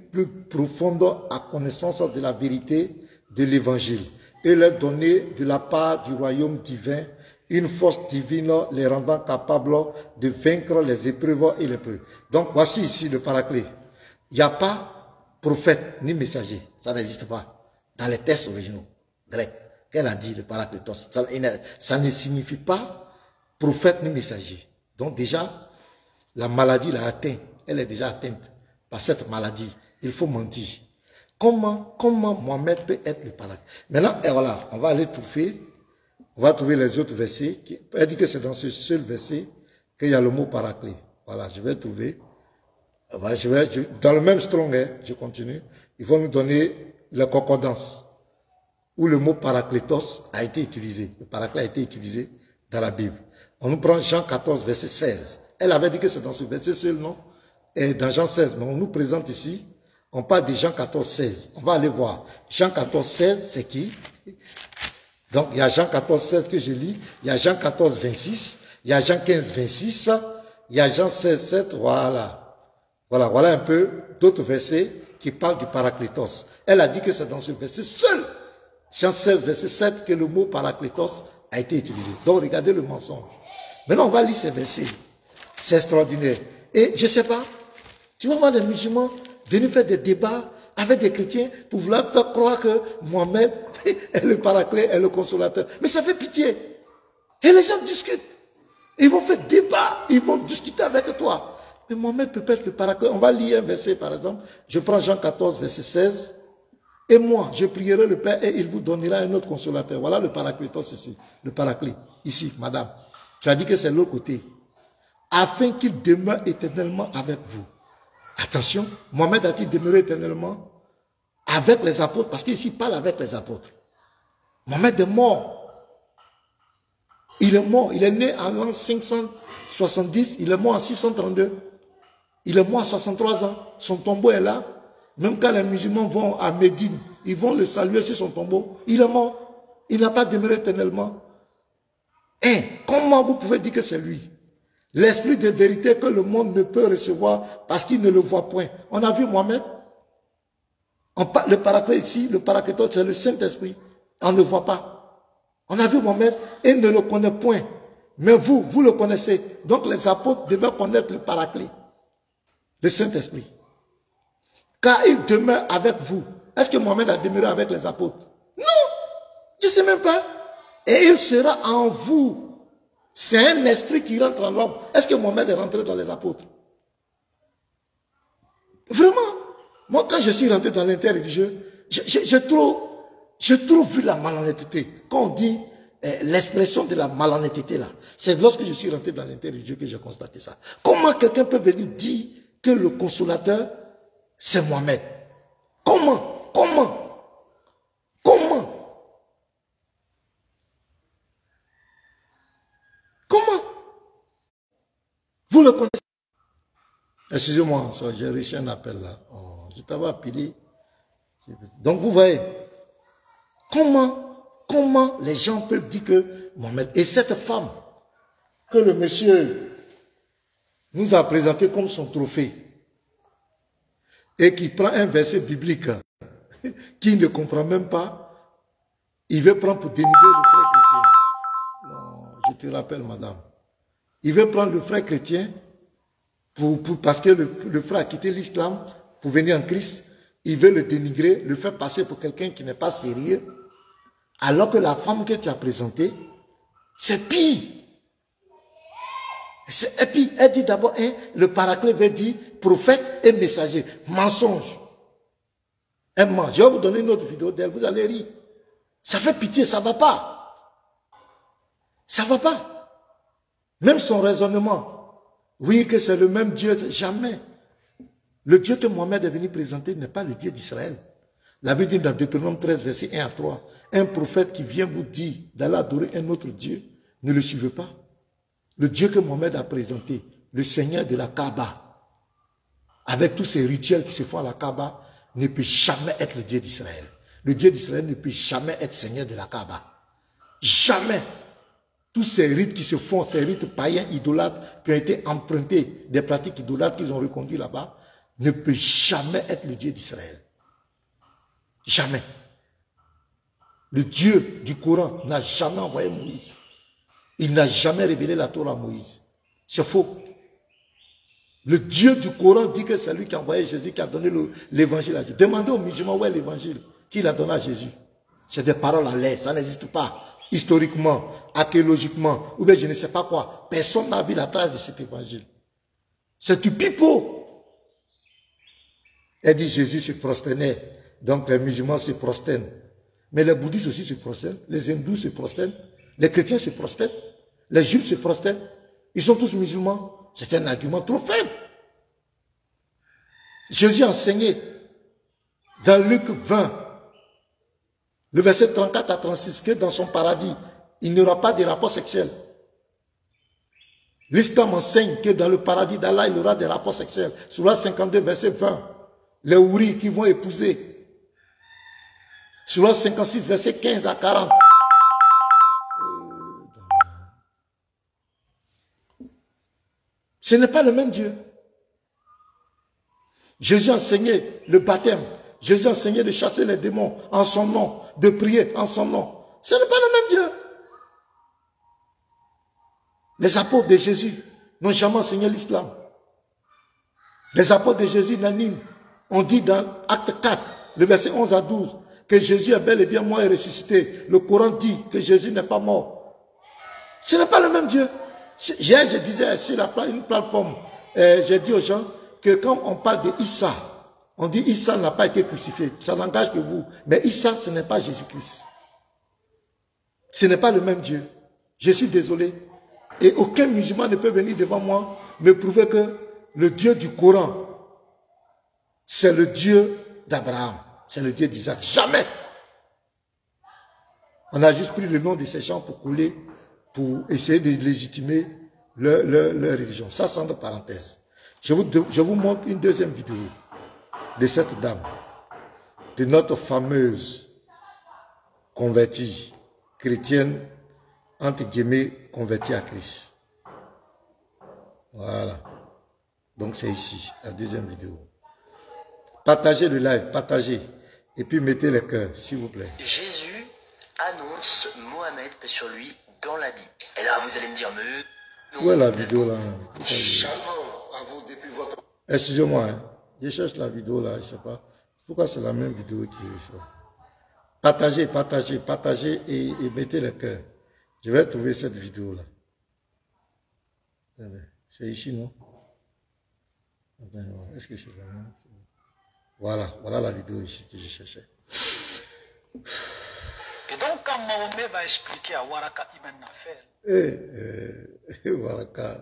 plus profonde connaissance de la vérité de l'Évangile et leur donner de la part du royaume divin une force divine les rendant capables de vaincre les épreuves et les preuves. Donc voici ici le Paraclet. Il n'y a pas prophète ni messager, ça n'existe pas dans les textes originaux grecs. Qu'elle a dit, le Paraclétos, ça ne signifie pas prophète ni messager. Donc déjà, la maladie l'a atteint. Elle est déjà atteinte par cette maladie. Il faut mentir. Comment Mohamed peut être le Paraclet? Maintenant, et voilà, on va aller trouver, on va trouver les autres versets. Elle dit que c'est dans ce seul verset qu'il y a le mot Paraclet. Voilà, je vais trouver. Voilà, dans le même Strong, hein, je continue. Ils vont nous donner la concordance où le mot Paraclétos a été utilisé. Le Paraclet a été utilisé dans la Bible. On nous prend Jean 14, verset 16. Elle avait dit que c'est dans ce verset seul, non? Et dans Jean 16, mais on nous présente ici, on parle de Jean 14, 16. On va aller voir. Jean 14, 16, c'est qui? Donc, il y a Jean 14, 16 que je lis. Il y a Jean 14, 26. Il y a Jean 15, 26, il y a Jean 16, 7, voilà. Voilà un peu d'autres versets qui parlent du Paraclétos. Elle a dit que c'est dans ce verset seul, Jean 16, verset 7, que le mot Paraclétos a été utilisé. Donc regardez le mensonge. Maintenant on va lire ces versets. C'est extraordinaire. Et je ne sais pas, tu vas voir les musulmans venir faire des débats avec des chrétiens pour vouloir faire croire que Mohamed est le Paraclet, est le consolateur. Mais ça fait pitié. Et les gens discutent. Ils vont faire débat, ils vont discuter avec toi. Mais Mohamed peut pas être le Paraclet. On va lire un verset par exemple. Je prends Jean 14, verset 16. Et moi, je prierai le Père et il vous donnera un autre consolateur. Voilà le Paraclétos ici. Le Paraclet. Ici, madame. Tu as dit que c'est l'autre côté. Afin qu'il demeure éternellement avec vous. Attention, Mohamed a-t-il demeuré éternellement avec les apôtres? Parce qu'ici, il parle avec les apôtres. Mohamed est mort. Il est mort. Il est né en l'an 570. Il est mort en 632. Il est mort à 63 ans. Son tombeau est là. Même quand les musulmans vont à Médine, ils vont le saluer sur son tombeau. Il est mort. Il n'a pas demeuré éternellement. Comment vous pouvez dire que c'est lui? L'esprit de vérité que le monde ne peut recevoir parce qu'il ne le voit point. On a vu Mohamed. Le Paraclet ici, le Paraclétos, c'est le Saint-Esprit. On ne le voit pas. On a vu Mohamed et ne le connaît point. Mais vous le connaissez. Donc les apôtres devaient connaître le Paraclet, le Saint-Esprit. Car il demeure avec vous. Est-ce que Mohamed a demeuré avec les apôtres? Non, je ne sais même pas. Et il sera en vous. C'est un esprit qui rentre en l'homme. Est-ce que Mohamed est rentré dans les apôtres? Vraiment. Moi, quand je suis rentré dans l'interreligieux, j'ai trop vu la malhonnêteté. Quand on dit l'expression de la malhonnêteté là, c'est lorsque je suis rentré dans l'interreligieux que j'ai constaté ça. Comment quelqu'un peut venir dire que le consolateur, c'est Mohamed? Comment? Vous le connaissez? Excusez-moi, j'ai reçu un appel là. Oh, je t'avais appelé. Donc vous voyez, comment les gens peuvent dire que Mohamed... Et cette femme que le monsieur nous a présenté comme son trophée et qui prend un verset biblique qu'il ne comprend même pas, il veut prendre pour dénigrer le frère chrétien. Non, je te rappelle, madame. Il veut prendre le frère chrétien parce que le frère a quitté l'islam pour venir en Christ. Il veut le dénigrer, le faire passer pour quelqu'un qui n'est pas sérieux. Alors que la femme que tu as présentée, c'est pire. Et puis, elle dit d'abord, le Paraclet veut dire prophète et messager. Mensonge. Elle ment. Je vais vous donner une autre vidéo d'elle, vous allez rire. Ça fait pitié, ça ne va pas. Ça ne va pas. Même son raisonnement, oui que c'est le même Dieu, jamais. Le Dieu que Mohamed est venu présenter n'est pas le Dieu d'Israël. La Bible dit dans Deutéronome 13, verset 1 à 3, un prophète qui vient vous dire d'aller adorer un autre Dieu, ne le suivez pas. Le Dieu que Mohamed a présenté, le Seigneur de la Kaaba, avec tous ces rituels qui se font à la Kaaba, ne peut jamais être le Dieu d'Israël. Le Dieu d'Israël ne peut jamais être Seigneur de la Kaaba. Jamais. Tous ces rites qui se font, ces rites païens idolâtres qui ont été empruntés, des pratiques idolâtres qu'ils ont reconduits là-bas, ne peut jamais être le Dieu d'Israël. Jamais. Le Dieu du Coran n'a jamais envoyé Moïse. Il n'a jamais révélé la Torah à Moïse. C'est faux. Le Dieu du Coran dit que c'est lui qui a envoyé Jésus, qui a donné l'évangile à Jésus. Demandez aux musulmans où est l'évangile qu'il a donné à Jésus. C'est des paroles à l'air, ça n'existe pas. Historiquement, archéologiquement, ou bien je ne sais pas quoi. Personne n'a vu la trace de cet évangile. C'est du pipeau. Elle dit Jésus se prosternait. Donc les musulmans se prosternent. Mais les bouddhistes aussi se prosternent. Les hindous se prosternent. Les chrétiens se prosternent. Les juifs se prosternent. Ils sont tous musulmans. C'est un argument trop faible. Jésus enseignait dans Luc 20, le verset 34 à 36, que dans son paradis, il n'y aura pas de rapports sexuels. L'islam enseigne que dans le paradis d'Allah, il y aura des rapports sexuels. Surah 52, verset 20, les houris qui vont épouser. Surah 56, verset 15 à 40. Ce n'est pas le même Dieu. Jésus enseignait le baptême. Jésus enseignait de chasser les démons en son nom, de prier en son nom. Ce n'est pas le même Dieu. Les apôtres de Jésus n'ont jamais enseigné l'islam. Les apôtres de Jésus n'animent. On dit dans Acte 4, le verset 11 à 12, que Jésus est bel et bien mort et ressuscité. Le Coran dit que Jésus n'est pas mort. Ce n'est pas le même Dieu. Hier, je disais sur une plateforme, j'ai dit aux gens que quand on parle de Issa, on dit Issa n'a pas été crucifié. Ça n'engage que vous. Mais Issa, ce n'est pas Jésus-Christ. Ce n'est pas le même Dieu. Je suis désolé. Et aucun musulman ne peut venir devant moi me prouver que le Dieu du Coran, c'est le Dieu d'Abraham. C'est le Dieu d'Isaac. Jamais. On a juste pris le nom de ces gens pour couler, pour essayer de légitimer leur religion. Ça, c'est entre parenthèses. Je vous montre une deuxième vidéo de cette dame, de notre fameuse convertie, chrétienne, entre guillemets, convertie à Christ. Voilà. Donc c'est ici, la deuxième vidéo. Partagez le live, partagez. Et puis mettez les cœurs, s'il vous plaît. Jésus annonce Mohamed, paix sur lui, dans la Bible. Et là, vous allez me dire, mais... Où est la vidéo là? Shalom à vous depuis votre... Excusez-moi, hein. Je cherche la vidéo là, je ne sais pas. Pourquoi c'est la même vidéo qui ressort? Partagez, partagez, partagez et mettez les cœurs. Je vais trouver cette vidéo là. C'est ici, non? Est-ce que c'est la même? Voilà, voilà la vidéo ici que je cherchais. Et donc, quand Mahomet va expliquer à Waraka Ibn Nafel, Waraka.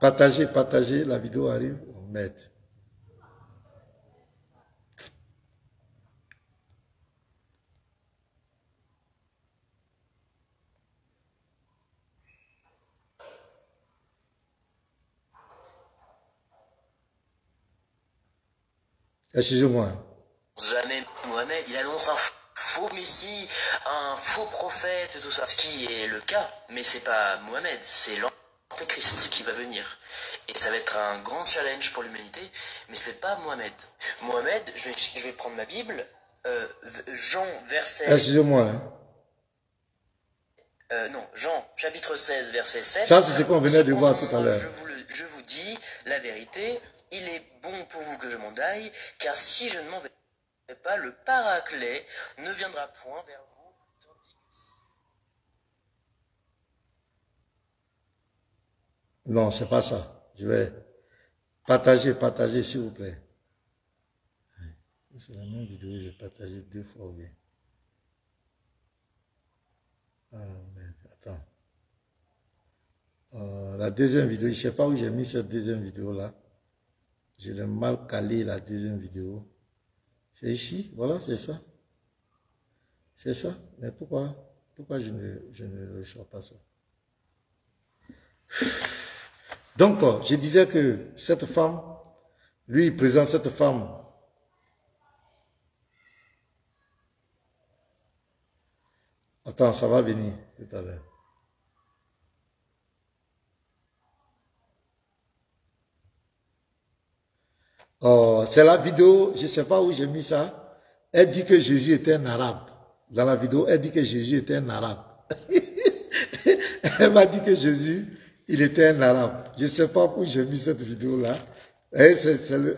Partagez, partagez, la vidéo arrive, on met. Excusez-moi. Jamais Mohamed, il annonce un faux messie, un faux prophète, tout ça. Ce qui est le cas, mais c'est pas Mohamed, c'est l'Antéchrist qui va venir. Et ça va être un grand challenge pour l'humanité, mais c'est pas Mohamed. Mohamed, je vais prendre ma Bible, Jean, verset... Excusez-moi. Non, Jean, chapitre 16, verset 7. Ça, c'est ce qu'on venait de voir tout à l'heure. Je vous dis la vérité, il est bon pour vous que je m'en aille, car si je ne m'en vais pas, le Paraclet ne viendra point vers vous, tandis que si... Non, c'est pas ça. Je vais partager, partager, s'il vous plaît. C'est la même vidéo, j'ai partagé 2 fois, oui. Ah, merde, attends. La deuxième vidéo, je ne sais pas où j'ai mis cette deuxième vidéo-là. Je l'ai mal calé, la deuxième vidéo. C'est ici, voilà, c'est ça. C'est ça. Mais pourquoi je ne reçois pas ça? Donc, je disais que cette femme, lui, il présente cette femme. Attends, ça va venir tout à l'heure. Oh, c'est la vidéo, je ne sais pas où j'ai mis ça. Elle dit que Jésus était un arabe. Dans la vidéo, elle dit que Jésus était un arabe. Elle m'a dit que Jésus, il était un arabe. Je ne sais pas où j'ai mis cette vidéo-là. C'est le...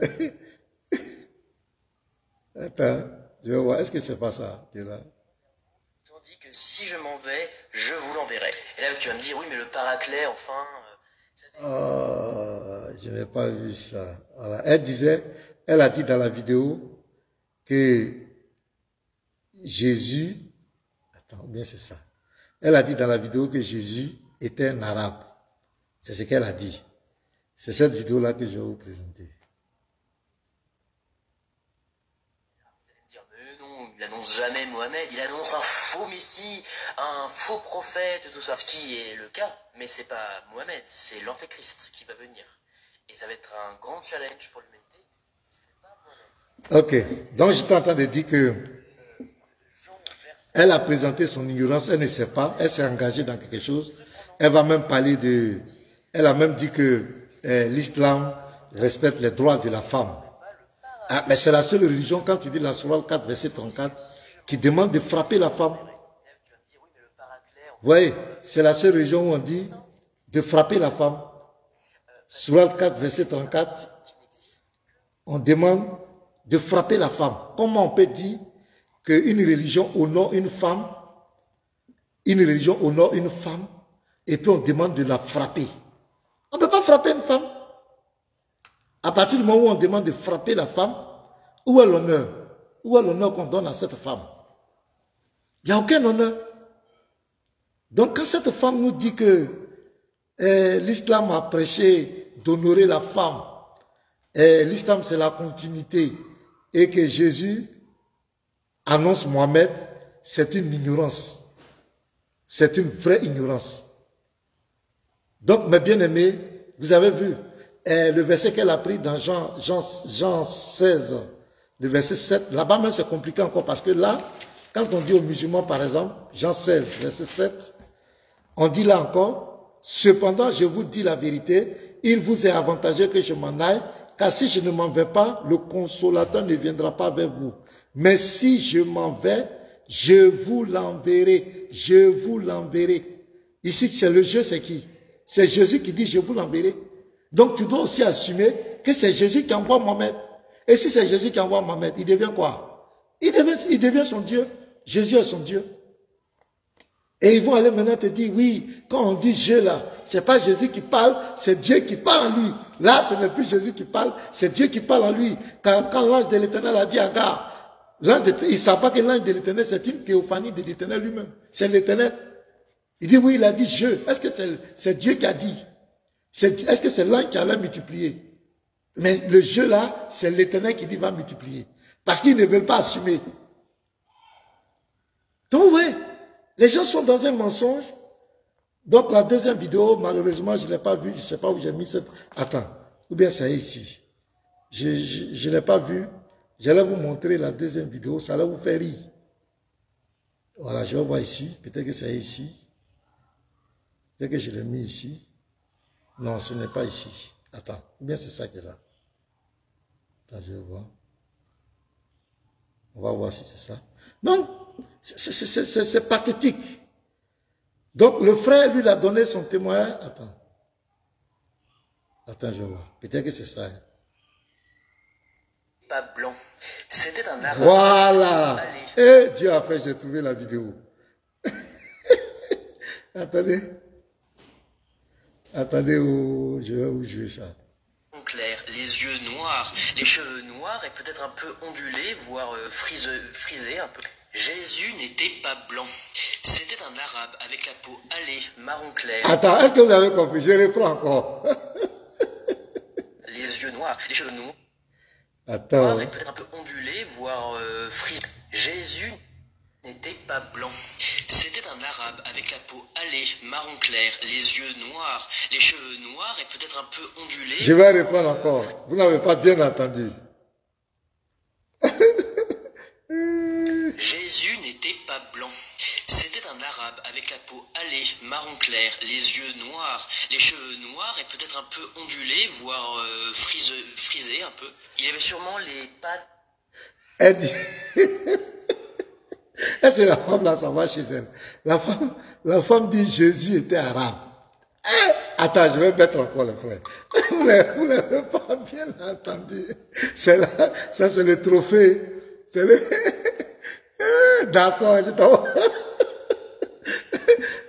Attends, je vais voir. Est-ce que c'est pas ça qui est là? Tandis que si je m'en vais, je vous l'enverrai. Et là, tu vas me dire, oui, mais le Paraclet, enfin... Je n'ai pas vu ça. Voilà. Elle a dit dans la vidéo que Jésus, attends, bien c'est ça. Elle a dit dans la vidéo que Jésus était un arabe. C'est ce qu'elle a dit. C'est cette vidéo-là que je vais vous présenter. Vous allez me dire, mais non, il n'annonce jamais Mohamed, il annonce un faux messie, un faux prophète, tout ça. Ce qui est le cas, mais c'est pas Mohamed, c'est l'Antéchrist qui va venir. Et ça va être un grand challenge pour l'humanité. Ok, donc j'étais en train de dire que elle a présenté son ignorance, elle ne sait pas, elle s'est engagée dans quelque chose elle va même parler de... Elle a même dit que l'islam respecte les droits de la femme. Ah, mais c'est la seule religion, quand tu dis la Sourate 4, verset 34, qui demande de frapper la femme. Vous voyez, c'est la seule religion où on dit de frapper la femme. Sourate 4, verset 34, on demande de frapper la femme. Comment on peut dire qu'une religion honore une femme, et puis on demande de la frapper? On ne peut pas frapper une femme. À partir du moment où on demande de frapper la femme, où est l'honneur? Où est l'honneur qu'on donne à cette femme? Il n'y a aucun honneur. Donc quand cette femme nous dit que l'islam a prêché d'honorer la femme, l'islam c'est la continuité, et que Jésus annonce Mohamed, c'est une ignorance. C'est une vraie ignorance. Donc mes bien-aimés, vous avez vu, le verset qu'elle a pris dans Jean 16, le verset 7, là-bas même c'est compliqué encore parce que là, quand on dit aux musulmans par exemple, Jean 16, verset 7, on dit là encore, cependant je vous dis la vérité, il vous est avantageux que je m'en aille, car si je ne m'en vais pas, le consolateur ne viendra pas vers vous. Mais si je m'en vais, je vous l'enverrai, je vous l'enverrai. Ici c'est le jeu, c'est qui? C'est Jésus qui dit je vous l'enverrai. Donc tu dois aussi assumer que c'est Jésus qui envoie Mohamed. Et si c'est Jésus qui envoie Mohamed, il devient quoi? Il devient son Dieu. Jésus est son Dieu. Et ils vont aller maintenant te dire, oui, quand on dit je là, c'est pas Jésus qui parle, c'est Dieu qui parle en lui. Là, ce n'est plus Jésus qui parle, c'est Dieu qui parle en lui. Quand l'ange de l'Éternel a dit à Agar, il ne savait pas que l'ange de l'Éternel, c'est une théophanie de l'Éternel lui-même. C'est l'Éternel. Il dit, oui, il a dit je. Est-ce que c'est Dieu qui a dit? Est-ce que c'est l'ange qui allait multiplier? Mais le jeu là, c'est l'Éternel qui dit va multiplier. Parce qu'ils ne veulent pas assumer. Donc oui, les gens sont dans un mensonge. Donc la deuxième vidéo, malheureusement, je ne l'ai pas vue. Je ne sais pas où j'ai mis cette... Attends, ou bien c'est ici. Je ne l'ai pas vue. J'allais vous montrer la deuxième vidéo, ça allait vous faire rire. Voilà, je vais voir ici. Peut-être que c'est ici. Peut-être que je l'ai mis ici. Non, ce n'est pas ici. Attends, ou bien c'est ça qui est là. Attends, je vais voir. On va voir si c'est ça. Donc, c'est pathétique. Donc, le frère, lui, il a donné son témoignage. Attends. Attends, je vais voir. Peut-être que c'est ça. Pas blanc. C'était un arabe. Voilà. Et Dieu a fait, j'ai trouvé la vidéo. Attendez. Attendez, je vais où jouer ça. Clair, les yeux noirs, les cheveux noirs et peut-être un peu ondulés, voire frisés un peu. Jésus n'était pas blanc. C'était un arabe avec la peau hâlée, marron clair. Attends, est-ce que vous avez compris? Je reprends encore. Les yeux noirs, les cheveux noirs. Attends. Et peut-être un peu ondulés, voire frisés. Jésus n'était pas blanc. C'était un arabe avec la peau hâlée, marron clair, les yeux noirs, les cheveux noirs et peut-être un peu ondulés. Je vais reprendre encore. Vous n'avez pas bien entendu. Jésus n'était pas blanc. C'était un arabe avec la peau hâlée, marron clair, les yeux noirs, les cheveux noirs et peut-être un peu ondulés, voire frisés un peu. Il avait sûrement les pattes... Elle dit... C'est la femme là, ça va chez elle. La femme dit Jésus était arabe. Attends, je vais mettre encore le frère. Vous n'avez pas bien entendu. Ça c'est le trophée. C'est le... D'accord, je t'en...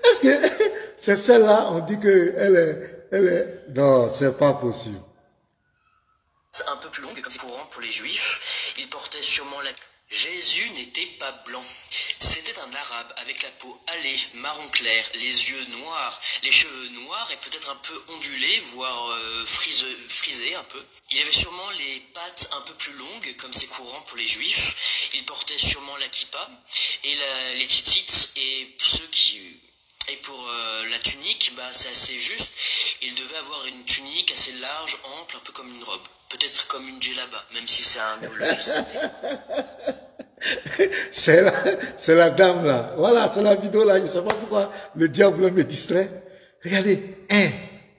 Est-ce que c'est celle-là, on dit qu'elle est... Non, c'est pas possible. Un peu plus longue, comme c'est courant pour les juifs. Il portait sûrement la... Jésus n'était pas blanc. C'était un arabe avec la peau hâlée, marron clair, les yeux noirs, les cheveux noirs et peut-être un peu ondulés, voire frisés un peu. Il avait sûrement les pattes un peu plus longues, comme c'est courant pour les juifs. Il portait sûrement la kippa et les titites et Et pour la tunique, bah, c'est assez juste. Il devait avoir une tunique assez large, ample, un peu comme une robe. Peut-être comme une djellaba, même si c'est un néologisme. C'est la dame là. Voilà, c'est la vidéo là. Je ne sais pas pourquoi le diable me distrait. Regardez,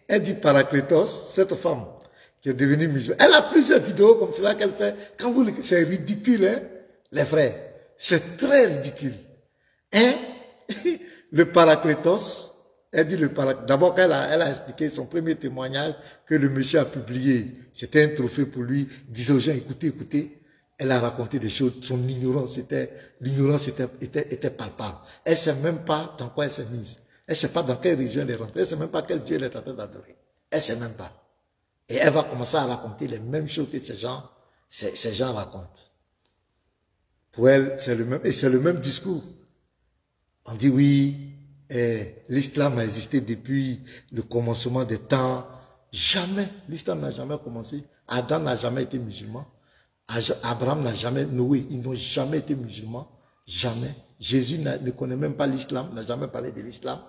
elle dit Paraclétos, cette femme qui est devenue musulmane. Elle a plusieurs vidéos comme cela qu'elle fait. Quand vous, c'est ridicule, hein, les frères. C'est très ridicule. Le Paraclétos, elle dit le Paraclétos. D'abord, elle a expliqué son premier témoignage que le monsieur a publié. C'était un trophée pour lui. Il disait aux gens, écoutez, écoutez. Elle a raconté des choses. Son ignorance était palpable. Elle ne sait même pas dans quoi elle s'est mise. Elle ne sait pas dans quelle région elle est rentrée. Elle ne sait même pas quel Dieu elle est en train d'adorer. Elle ne sait même pas. Et elle va commencer à raconter les mêmes choses que ces gens racontent. Pour elle, c'est le même, et c'est le même discours. On dit oui, l'islam a existé depuis le commencement des temps. Jamais, l'islam n'a jamais commencé. Adam n'a jamais été musulman. Abraham n'a jamais, Noé, ils n'ont jamais été musulmans. Jamais. Jésus ne connaît même pas l'islam, n'a jamais parlé de l'islam.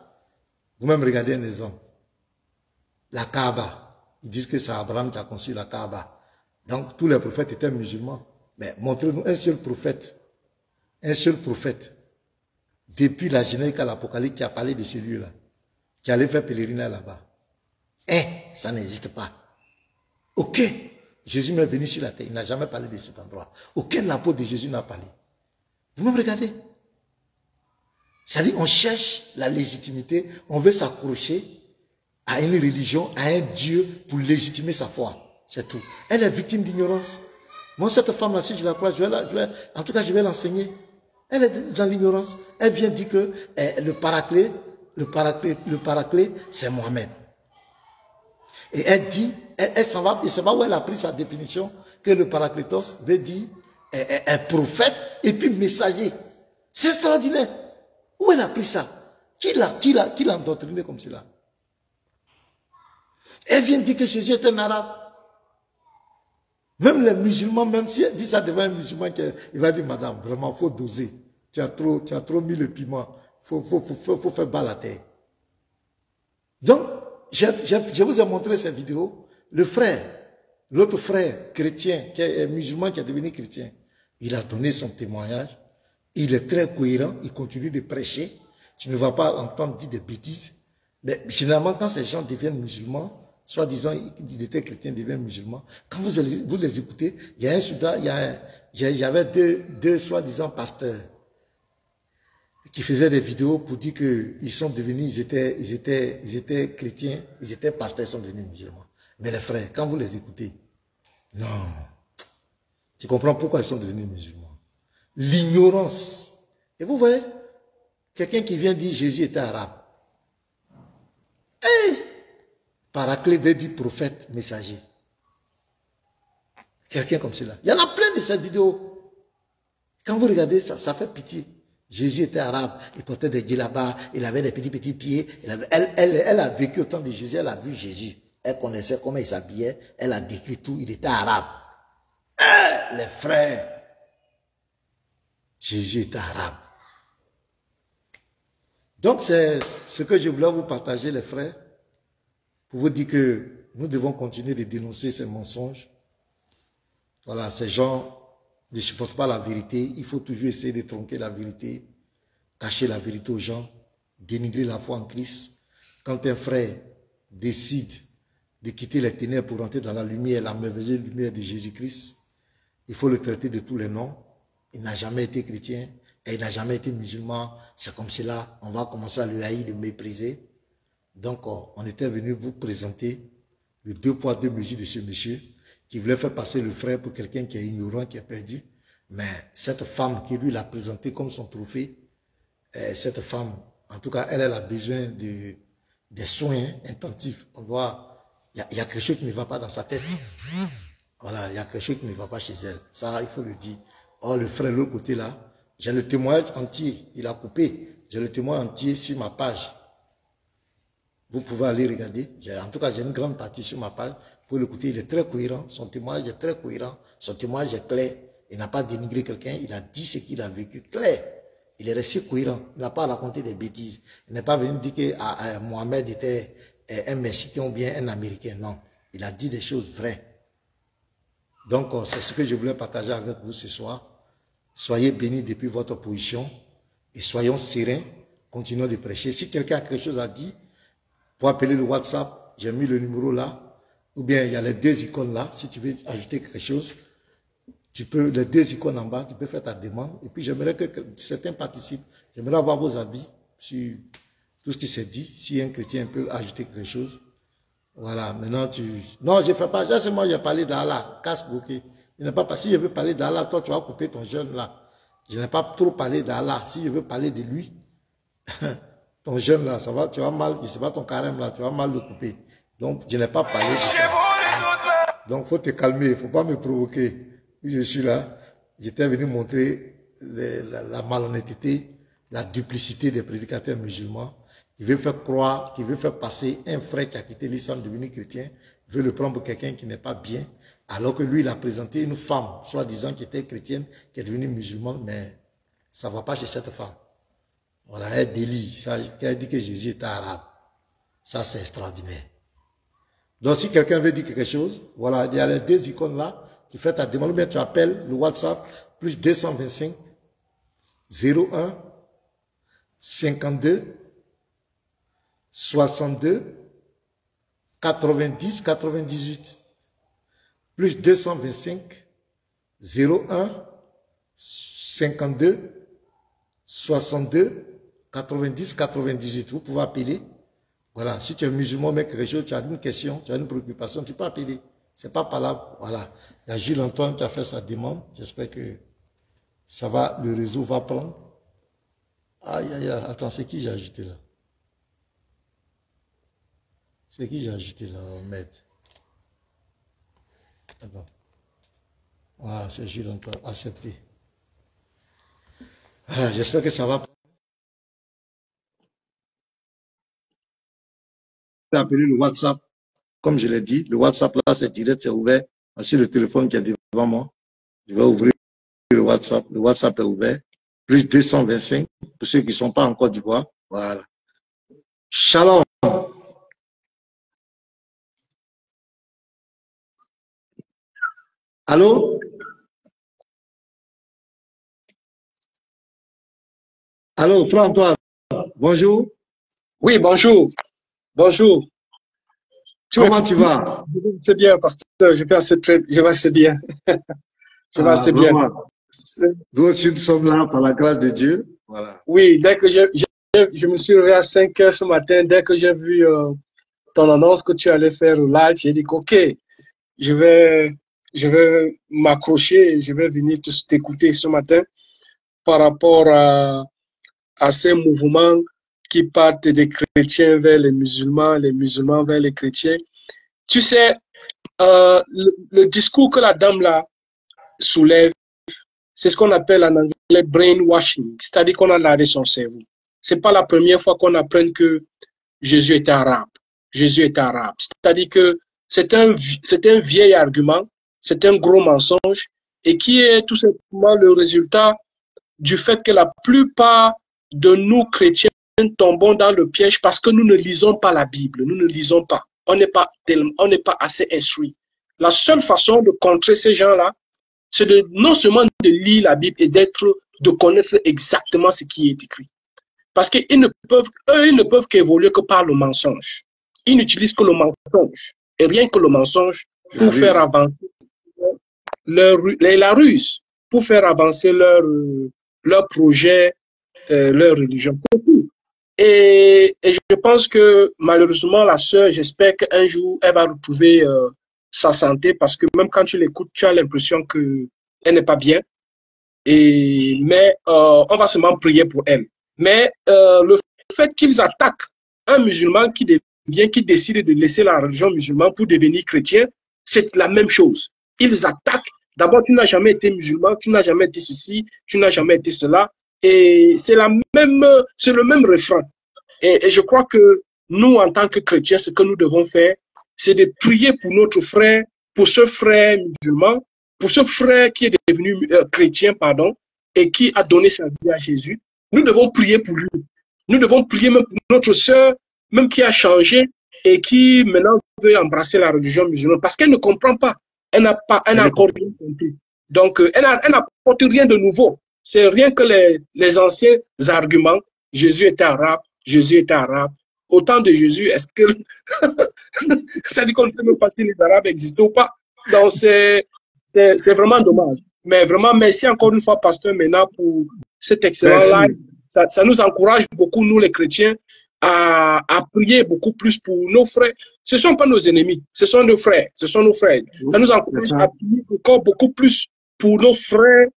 Vous-même regardez un exemple. La Kaaba. Ils disent que c'est Abraham qui a conçu la Kaaba. Donc tous les prophètes étaient musulmans. Mais montrez-nous un seul prophète, depuis la Genèse à l'Apocalypse qui a parlé de celui-là, qui allait faire pèlerinage là-bas. Ça n'existe pas. Ok, Jésus m'est venu sur la terre, il n'a jamais parlé de cet endroit. Aucun apôtre de Jésus n'a parlé. Vous-même regardez. C'est-à-dire, on cherche la légitimité, on veut s'accrocher à une religion, à un Dieu pour légitimer sa foi. C'est tout. Elle est victime d'ignorance. Moi, cette femme-là, si je la crois, en tout cas, je vais l'enseigner. Elle est dans l'ignorance. Elle vient dire que le paraclet, c'est Mohamed. Et elle dit, elle s'en va, et c'est pas où elle a pris sa définition, que le paraclétos veut dire un prophète et puis messager. C'est extraordinaire. Où elle a pris ça? Qui l'a endoctriné comme cela? Elle vient dire que Jésus est un arabe. Même les musulmans, même si elle dit ça devant un musulman, il va dire, madame, vraiment, il faut doser. Tu as trop mis le piment. Faut faire bas la terre. Donc, je vous ai montré cette vidéo. Le frère, l'autre frère chrétien, qui est musulman, qui est devenu chrétien, il a donné son témoignage. Il est très cohérent, il continue de prêcher. Tu ne vas pas entendre dire des bêtises. Mais généralement, quand ces gens deviennent musulmans, soi-disant, ils étaient chrétiens, deviennent musulmans, quand vous les écoutez, il y a un Soudan, il y avait deux soi-disant pasteurs qui faisaient des vidéos pour dire qu'ils sont devenus, ils étaient chrétiens, ils étaient pasteurs, ils sont devenus musulmans. Mais les frères, quand vous les écoutez, non, tu comprends pourquoi ils sont devenus musulmans. L'ignorance. Et vous voyez, quelqu'un qui vient dire Jésus était arabe. Paraclet veut dire prophète, messager. Quelqu'un comme cela. Il y en a plein de ces vidéos. Quand vous regardez ça, ça fait pitié. Jésus était arabe, il portait des djellabas, il avait des petits pieds. Elle a vécu au temps de Jésus, elle a vu Jésus. Elle connaissait comment il s'habillait, elle a décrit tout, il était arabe. Les frères, Jésus était arabe. Donc c'est ce que je voulais vous partager, les frères, pour vous dire que nous devons continuer de dénoncer ces mensonges. Voilà, ces gens ne supportent pas la vérité. Il faut toujours essayer de tronquer la vérité, cacher la vérité aux gens, dénigrer la foi en Christ. Quand un frère décide de quitter les ténèbres pour entrer dans la lumière, la merveilleuse lumière de Jésus-Christ, il faut le traiter de tous les noms. Il n'a jamais été chrétien et il n'a jamais été musulman. C'est comme cela, on va commencer à le haïr, le mépriser. Donc, on était venu vous présenter le 2 poids 2 mesures de ce monsieur qui voulait faire passer le frère pour quelqu'un qui est ignorant, qui est perdu. Mais cette femme qui lui l'a présenté comme son trophée, cette femme, en tout cas, elle a besoin des soins intensifs. Il y a quelque chose qui ne va pas dans sa tête. Voilà, il y a quelque chose qui ne va pas chez elle. Ça, il faut le dire. Oh, le frère, de l'autre côté là, j'ai le témoignage entier. Il a coupé. J'ai le témoignage entier sur ma page. Vous pouvez aller regarder. En tout cas, j'ai une grande partie sur ma page. Vous pouvez l'écouter. Il est très cohérent. Son témoignage est très cohérent. Son témoignage est clair. Il n'a pas dénigré quelqu'un. Il a dit ce qu'il a vécu. Clair. Il est resté cohérent. Il n'a pas raconté des bêtises. Il n'est pas venu dire que Mohamed était un Mexicain ou bien un Américain. Non. Il a dit des choses vraies. Donc, c'est ce que je voulais partager avec vous ce soir. Soyez bénis depuis votre position et soyons sereins. Continuons de prêcher. Si quelqu'un a quelque chose à dire, Pour appeler le WhatsApp, j'ai mis le numéro là. Ou bien il y a les deux icônes là. Si tu veux ajouter quelque chose, tu peux, les deux icônes en bas, tu peux faire ta demande. Et puis j'aimerais que certains participent. J'aimerais avoir vos avis sur tout ce qui s'est dit. Si un chrétien peut ajouter quelque chose. Voilà, maintenant tu... Non, je ne fais pas. Juste moi, j'ai parlé d'Allah. Casse-bouquet. Si je veux parler d'Allah, toi, tu vas couper ton jeûne là. Je n'ai pas trop parlé d'Allah. Si je veux parler de lui, ton jeûne là, ça va, tu vas mal, je sais pas ton carême là, tu vas mal le couper. Donc, je n'ai pas parlé de ça. Donc, il faut te calmer, il ne faut pas me provoquer. Puis je suis là, j'étais venu montrer la malhonnêteté, la duplicité des prédicateurs musulmans. Il veut faire croire, qu'il veut faire passer un frère qui a quitté l'islam devenu chrétien, il veut le prendre pour quelqu'un qui n'est pas bien, alors que lui, il a présenté une femme, soi-disant qui était chrétienne, qui est devenue musulmane, mais ça ne va pas chez cette femme. Voilà, elle délie, elle dit que Jésus est arabe. Ça, c'est extraordinaire. Donc, si quelqu'un veut dire quelque chose, voilà, il y a les deux icônes là, tu fais ta demande, mais tu appelles le WhatsApp, plus 225 01 52 62 90 98 plus 225 01 52 62 90 98. Vous pouvez appeler. Voilà, si tu es musulman, mais quelque chose, tu as une question, tu as une préoccupation, tu peux appeler. C'est pas par là. Voilà. Il y a Gilles Antoine qui a fait sa demande. J'espère que ça va, le réseau va prendre. Aïe, aïe, aïe. Attends, c'est qui j'ai ajouté là? C'est qui j'ai ajouté là, Ahmed? Attends. Voilà, c'est Gilles Antoine. Accepté. Voilà, j'espère que ça va prendre. Appeler le WhatsApp. Comme je l'ai dit, le WhatsApp là, c'est direct, c'est ouvert. Sur le téléphone qui est devant moi, je vais ouvrir le WhatsApp. Le WhatsApp est ouvert. Plus 225 pour ceux qui ne sont pas en Côte d'Ivoire. Voilà. Shalom. Allô? Allô, Frère Antoine. Bonjour. Oui, bonjour. Bonjour. Comment tu vas? C'est bien, pasteur. Je vais assez bien. Je vais assez bien. Nous aussi, nous sommes là par la grâce de Dieu. Voilà. Oui, dès que je me suis réveillé à 5 heures ce matin, dès que j'ai vu ton annonce que tu allais faire au live, j'ai dit OK, je vais m'accrocher, je vais venir t'écouter ce matin par rapport à ces mouvements qui partent des chrétiens vers les musulmans vers les chrétiens. Tu sais, le discours que la dame là soulève, c'est ce qu'on appelle en anglais brainwashing, c'est-à-dire qu'on a lavé son cerveau. C'est pas la première fois qu'on apprend que Jésus est arabe. Jésus est arabe. C'est-à-dire que c'est un vieil argument, c'est un gros mensonge et qui est tout simplement le résultat du fait que la plupart de nous chrétiens tombons dans le piège parce que nous ne lisons pas la Bible, nous ne lisons pas. On n'est pas assez instruit. La seule façon de contrer ces gens-là, c'est non seulement de lire la Bible et de connaître exactement ce qui est écrit. Parce qu'ils ne peuvent qu'évoluer que par le mensonge. Ils n'utilisent que le mensonge. Et rien que le mensonge pour faire avancer la ruse, pour faire avancer leur projet, leur religion. Et je pense que malheureusement, la sœur, j'espère qu'un jour, elle va retrouver sa santé parce que même quand tu l'écoutes, tu as l'impression qu'elle n'est pas bien. Mais on va seulement prier pour elle. Mais le fait qu'ils attaquent un musulman qui décide de laisser la religion musulmane pour devenir chrétien, c'est la même chose. Ils attaquent. D'abord, tu n'as jamais été musulman, tu n'as jamais été ceci, tu n'as jamais été cela. Et c'est le même refrain. Et je crois que nous, en tant que chrétiens, ce que nous devons faire, c'est de prier pour notre frère, pour ce frère musulman, pour ce frère qui est devenu chrétien, pardon, et qui a donné sa vie à Jésus. Nous devons prier pour lui. Nous devons prier même pour notre sœur, même qui a changé et qui maintenant veut embrasser la religion musulmane parce qu'elle ne comprend pas. Elle n'a encore rien compris. Donc, elle n'apporte rien de nouveau. C'est rien que les anciens arguments. Jésus est arabe, Jésus est arabe, au temps de Jésus, est-ce que ça dit qu'on ne sait même pas si les Arabes existent ou pas. Donc c'est vraiment dommage. Mais vraiment, merci encore une fois, pasteur, maintenant pour cet excellent live. Ça nous encourage beaucoup, nous les chrétiens, à prier beaucoup plus pour nos frères. Ce ne sont pas nos ennemis, ce sont nos frères. Ce sont nos frères. Ça nous encourage à prier encore beaucoup plus pour nos frères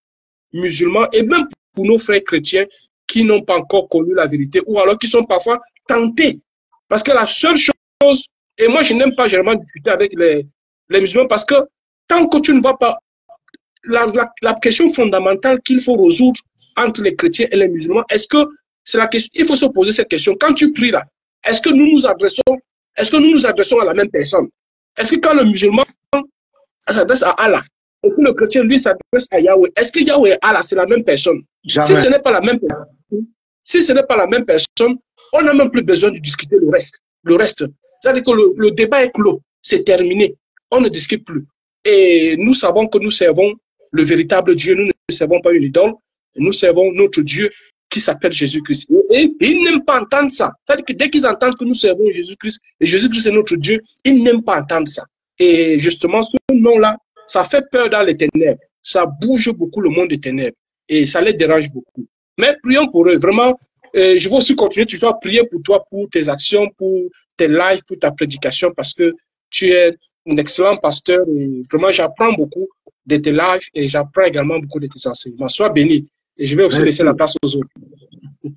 musulmans et même pour nos frères chrétiens qui n'ont pas encore connu la vérité ou alors qui sont parfois tentés. Parce que la seule chose, et moi je n'aime pas généralement discuter avec les musulmans parce que tant que tu ne vas pas, la question fondamentale qu'il faut résoudre entre les chrétiens et les musulmans, est-ce que c'est la question, il faut se poser cette question. Quand tu pries là, est-ce que nous nous adressons à la même personne? Est-ce que quand le musulman s'adresse à Allah, et que le chrétien, lui, s'adresse à Yahweh, est-ce que Yahweh et Allah, c'est la même personne? Jamais. Si ce n'est pas la même personne, on n'a même plus besoin de discuter le reste. C'est-à-dire que le débat est clos, c'est terminé. On ne discute plus. Et nous savons que nous servons le véritable Dieu, nous ne servons pas une idole, nous servons notre Dieu qui s'appelle Jésus-Christ. Et ils n'aiment pas entendre ça. C'est-à-dire que dès qu'ils entendent que nous servons Jésus-Christ, et Jésus-Christ est notre Dieu, ils n'aiment pas entendre ça. Et justement, ce nom-là, ça fait peur dans les ténèbres. Ça bouge beaucoup le monde des ténèbres. Et ça les dérange beaucoup. Mais prions pour eux. Vraiment, je vais aussi continuer toujours à prier pour toi, pour tes actions, pour tes lives, pour ta prédication, parce que tu es un excellent pasteur. Et vraiment, j'apprends beaucoup de tes lives et j'apprends également beaucoup de tes enseignements. Sois béni. Et je vais aussi laisser la place aux autres.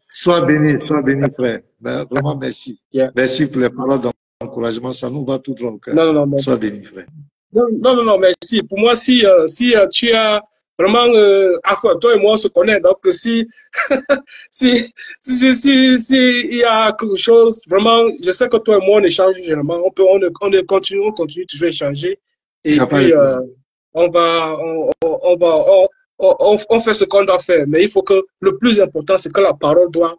Sois béni, frère. Ben, vraiment, merci. Yeah. Merci pour les paroles d'encouragement. Ça nous va tout droit au cœur. Non. Sois béni, frère. Non, merci. Pour moi, si tu as vraiment, toi et moi, on se connaît. Donc, si il y a quelque chose, vraiment, je sais que toi et moi, on échange généralement. On continue toujours à échanger. Et puis, on fait ce qu'on doit faire. Mais il faut que, le plus important, c'est que la parole doit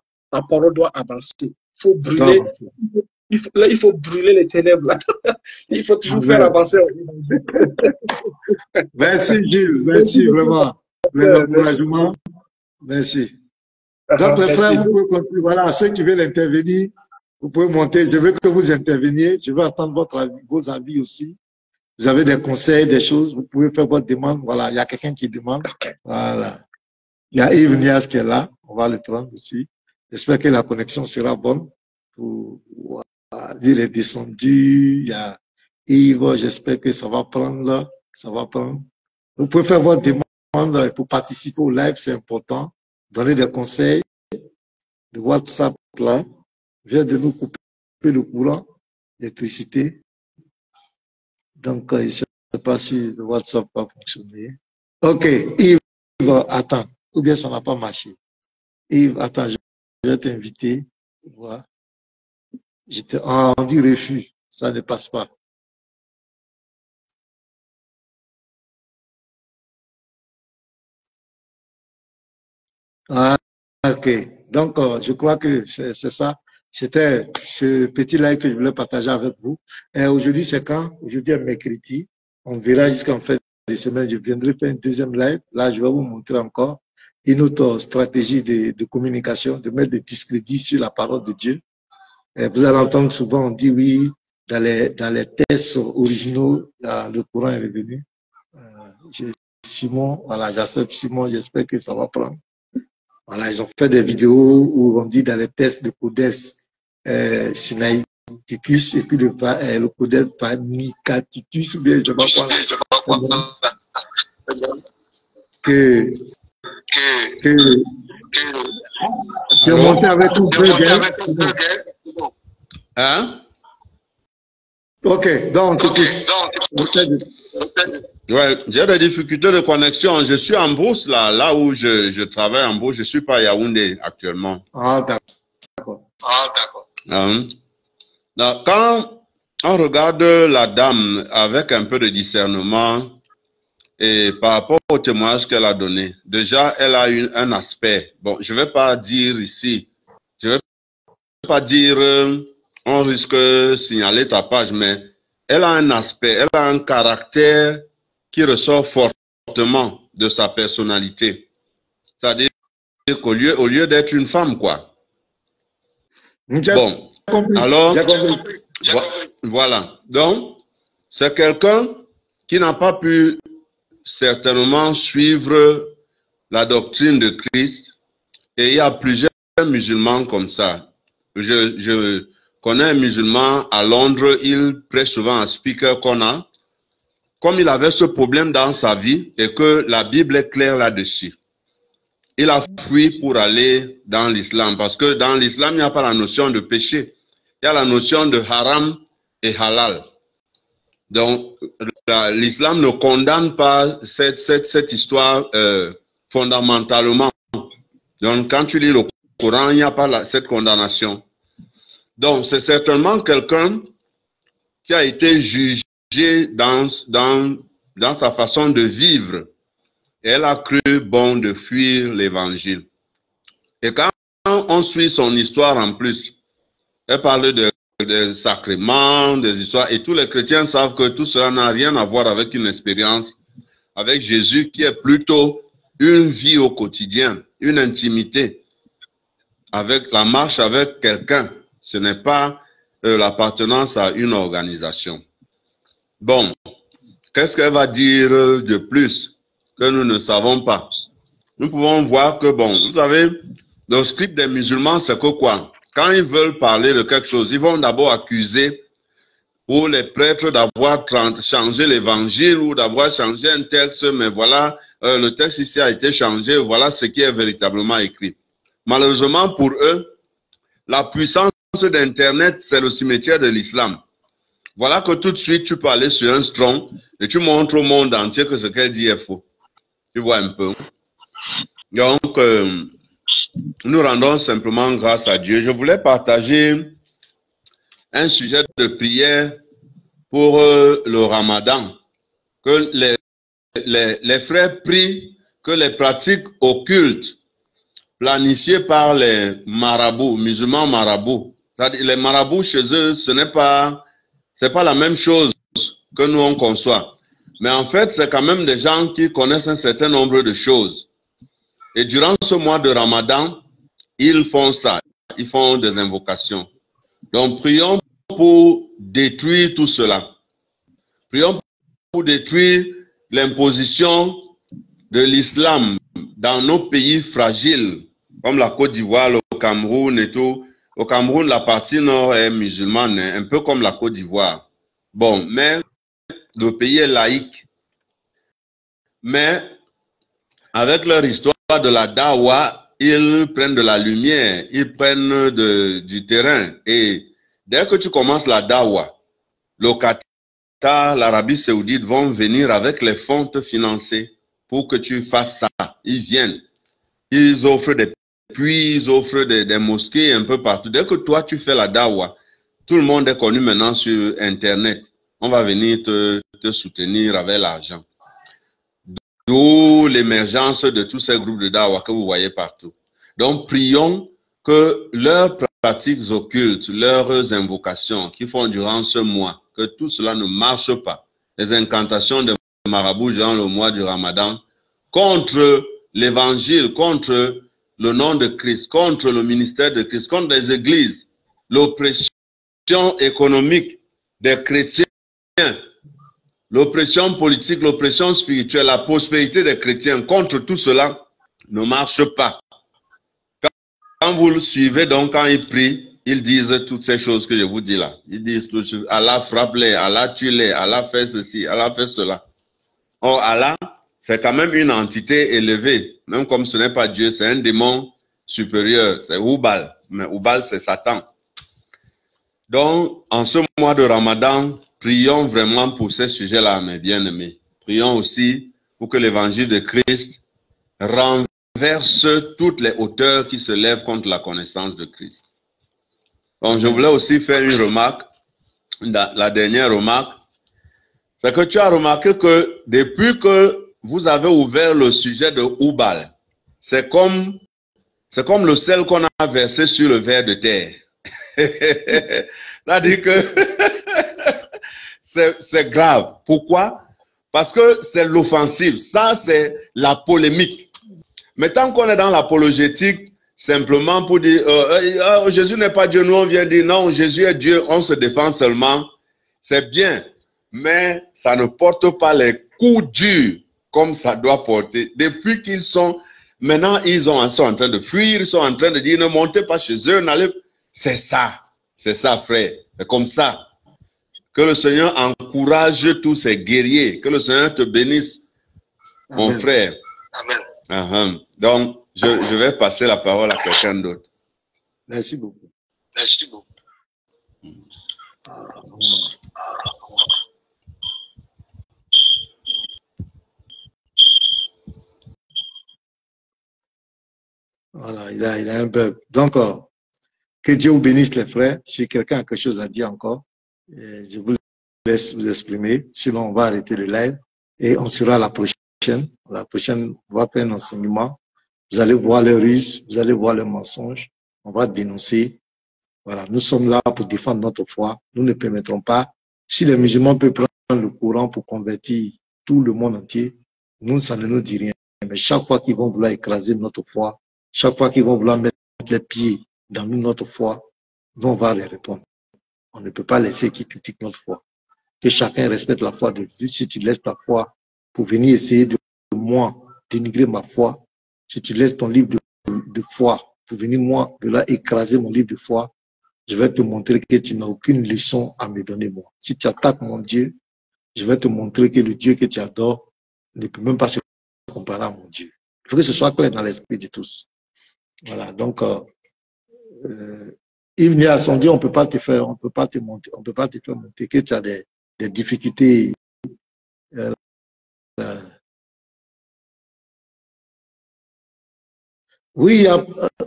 avancer. Il faut brûler. Il faut brûler les ténèbres. Là. Il faut toujours faire avancer. Merci Gilles, merci vraiment. L'encouragement. Merci. Donc les frères, vous pouvez continuer. Voilà, ceux qui veulent intervenir, vous pouvez monter. Je veux que vous interveniez. Je veux attendre vos avis aussi. Vous avez des conseils, des choses. Vous pouvez faire votre demande. Voilà, il y a quelqu'un qui demande. Voilà. Il y a Yves Nias qui est là. On va le prendre aussi. J'espère que la connexion sera bonne. Il est descendu, il y a Yves, j'espère que ça va prendre là, ça va prendre. Vous pouvez faire votre demande pour participer au live, c'est important. Donner des conseils. Le WhatsApp là vient de nous couper le courant, l'électricité. Donc, je ne sais pas si le WhatsApp va fonctionner. Ok, Yves, attends, ou bien ça n'a pas marché. Yves, attends, je vais t'inviter. Voilà. J'étais en dit refus, ça ne passe pas. Ah, ok. Donc, je crois que c'est ça. C'était ce petit live que je voulais partager avec vous. Et aujourd'hui, c'est quand? Aujourd'hui, est mercredi. On verra jusqu'en fin de semaine. Je viendrai faire un deuxième live. Là, je vais vous montrer encore une autre stratégie de communication, de mettre des discrédits sur la parole de Dieu. Et vous allez entendre souvent, on dit oui, dans les tests originaux, le courant est revenu. Simon, voilà, j'accepte Simon, j'espère que ça va prendre. Voilà, ils ont fait des vidéos où on dit dans les tests de Codes Sinaiticus et puis le Codes Panicaticus, ou bien je ne sais pas quoi. Que monter avec tout hein? Ok, donc, ouais, j'ai des difficultés de connexion. Je suis en Beauce, là où je travaille en Beauce. Je suis pas à Yaoundé actuellement. Ah, d'accord. Donc, quand on regarde la dame avec un peu de discernement et par rapport au témoignage qu'elle a donné, déjà, elle a un aspect. Bon, je vais pas dire ici, je vais pas dire on risque de signaler ta page, mais elle a un aspect, elle a un caractère qui ressort fortement de sa personnalité. C'est-à-dire qu'au lieu d'être une femme, quoi. Okay. Bon, compris. Alors, J'ai compris. voilà. Donc, c'est quelqu'un qui n'a pas pu certainement suivre la doctrine de Christ. Et il y a plusieurs musulmans comme ça. Je connais un musulman à Londres, il prête souvent un speaker qu'on a. Comme il avait ce problème dans sa vie et que la Bible est claire là-dessus, il a fui pour aller dans l'islam. Parce que dans l'islam, il n'y a pas la notion de péché. Il y a la notion de haram et halal. Donc, l'islam ne condamne pas cette histoire fondamentalement. Donc, quand tu lis le Coran, il n'y a pas cette condamnation. Donc, c'est certainement quelqu'un qui a été jugé dans sa façon de vivre. Et elle a cru bon de fuir l'évangile. Et quand on suit son histoire en plus, elle parle des sacrements, des histoires, et tous les chrétiens savent que tout cela n'a rien à voir avec une expérience avec Jésus qui est plutôt une vie au quotidien, une intimité, avec la marche avec quelqu'un. Ce n'est pas l'appartenance à une organisation. Bon, qu'est-ce qu'elle va dire de plus que nous ne savons pas? Nous pouvons voir que, bon, vous savez, le script des musulmans, c'est que quoi? Quand ils veulent parler de quelque chose, ils vont d'abord accuser ou les prêtres d'avoir changé l'évangile ou d'avoir changé un texte, mais voilà, le texte ici a été changé, voilà ce qui est véritablement écrit. Malheureusement pour eux, la puissance d'Internet, c'est le cimetière de l'islam. Voilà que tout de suite, tu peux aller sur un strong et tu montres au monde entier que ce qu'elle dit est faux. Tu vois un peu. Donc, nous rendons simplement grâce à Dieu. Je voulais partager un sujet de prière pour le Ramadan. Que les frères prient que les pratiques occultes planifiées par les marabouts, musulmans marabouts, c'est-à-dire les marabouts chez eux, c'est pas la même chose que nous on conçoit. Mais en fait, c'est quand même des gens qui connaissent un certain nombre de choses. Et durant ce mois de Ramadan, ils font ça. Ils font des invocations. Donc, prions pour détruire tout cela. Prions pour détruire l'imposition de l'islam dans nos pays fragiles, comme la Côte d'Ivoire, le Cameroun et tout. Au Cameroun, la partie nord est musulmane, un peu comme la Côte d'Ivoire. Bon, mais le pays est laïque. Mais avec leur histoire de la dawa, ils prennent de la lumière, ils prennent du terrain. Et dès que tu commences la dawa, le Qatar, l'Arabie Saoudite vont venir avec les fonds te financer pour que tu fasses ça. Ils viennent. Ils offrent des puits, ils offrent des mosquées un peu partout. Dès que toi, tu fais la dawa, tout le monde est connu maintenant sur Internet. On va venir te soutenir avec l'argent. D'où l'émergence de tous ces groupes de dawa que vous voyez partout. Donc, prions que leurs pratiques occultes, leurs invocations qu'ils font durant ce mois, que tout cela ne marche pas. Les incantations de marabouts durant le mois du Ramadan, contre l'évangile, contre le nom de Christ, contre le ministère de Christ, contre les églises, l'oppression économique des chrétiens, l'oppression politique, l'oppression spirituelle, la prospérité des chrétiens, contre tout cela ne marche pas. Quand vous le suivez, donc quand ils prient, ils disent toutes ces choses que je vous dis là. Ils disent tout de Allah frappe-les, Allah tue-les, Allah fait ceci, Allah fait cela. Or, Allah, c'est quand même une entité élevée. Même comme ce n'est pas Dieu, c'est un démon supérieur. C'est Oubal. Mais Oubal, c'est Satan. Donc, en ce mois de Ramadan, prions vraiment pour ces sujets-là, mes bien-aimés. Prions aussi pour que l'évangile de Christ renverse toutes les hauteurs qui se lèvent contre la connaissance de Christ. Donc, je voulais aussi faire une remarque, la dernière remarque, c'est que tu as remarqué que depuis que vous avez ouvert le sujet de Oubal, c'est comme le sel qu'on a versé sur le ver de terre. C'est-à-dire que c'est grave. Pourquoi? Parce que c'est l'offensive. Ça, c'est la polémique. Mais tant qu'on est dans l'apologétique, simplement pour dire Jésus n'est pas Dieu, nous on vient dire non, Jésus est Dieu, on se défend seulement. C'est bien, mais ça ne porte pas les coups durs comme ça doit porter. Depuis qu'ils sont, maintenant ils sont en train de fuir, ils sont en train de dire ne montez pas chez eux, n'allez. C'est ça frère, c'est comme ça. Que le Seigneur encourage tous ces guerriers, que le Seigneur te bénisse, mon Amen. frère. Amen. Donc, je vais passer la parole à quelqu'un d'autre. Merci beaucoup. Merci beaucoup. Voilà, il a un bug. Donc, que Dieu vous bénisse les frères. Si quelqu'un a quelque chose à dire encore, je vous laisse vous exprimer. Sinon, on va arrêter le live et on sera à la prochaine. La prochaine, on va faire un enseignement. Vous allez voir les ruses, vous allez voir les mensonges. On va dénoncer. Voilà, nous sommes là pour défendre notre foi. Nous ne permettrons pas. Si les musulmans peuvent prendre le courant pour convertir tout le monde entier, nous, ça ne nous dit rien. Mais chaque fois qu'ils vont vouloir écraser notre foi, chaque fois qu'ils vont vouloir mettre les pieds dans notre foi, nous, on va les répondre. On ne peut pas laisser qu'ils critiquent notre foi. Que chacun respecte la foi de Dieu. Si tu laisses ta foi pour venir essayer de moi dénigrer ma foi, si tu laisses ton livre de foi pour venir moi de là écraser mon livre de foi, je vais te montrer que tu n'as aucune leçon à me donner moi. Si tu attaques mon Dieu, je vais te montrer que le Dieu que tu adores ne peut même pas se comparer à mon Dieu. Il faut que ce soit clair dans l'esprit de tous. Voilà, donc Yves Nias, on dit on peut pas te faire monter, que tu as des difficultés. Oui,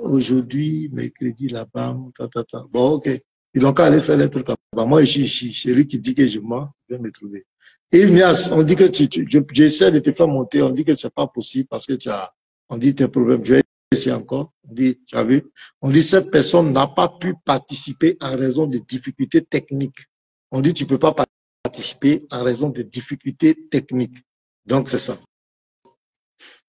aujourd'hui, mercredi, là-bas, bon, ok. Ils n'ont qu'à aller faire les trucs là-bas. Moi, je suis ici. C'est lui qui dit que je mens, je vais me trouver. Yves Nias, on dit que j'essaie de te faire monter, on dit que c'est pas possible parce que on dit tes problèmes. Je vais essayer encore. On dit, tu as vu? On dit cette personne n'a pas pu participer en raison de difficultés techniques. On dit tu peux pas participer en raison de difficultés techniques. Donc, c'est ça.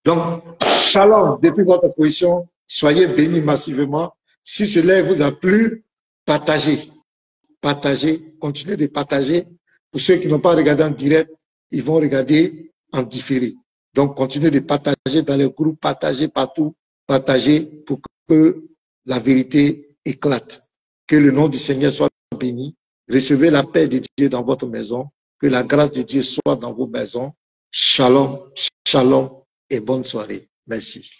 Donc, shalom, depuis votre position, soyez bénis massivement. Si cela vous a plu, partagez. Partagez, continuez de partager. Pour ceux qui n'ont pas regardé en direct, ils vont regarder en différé. Donc, continuez de partager dans les groupes, partagez partout, partagez pour que la vérité éclate. Que le nom du Seigneur soit béni. Recevez la paix de Dieu dans votre maison. Que la grâce de Dieu soit dans vos maisons. Shalom, shalom et bonne soirée. Merci.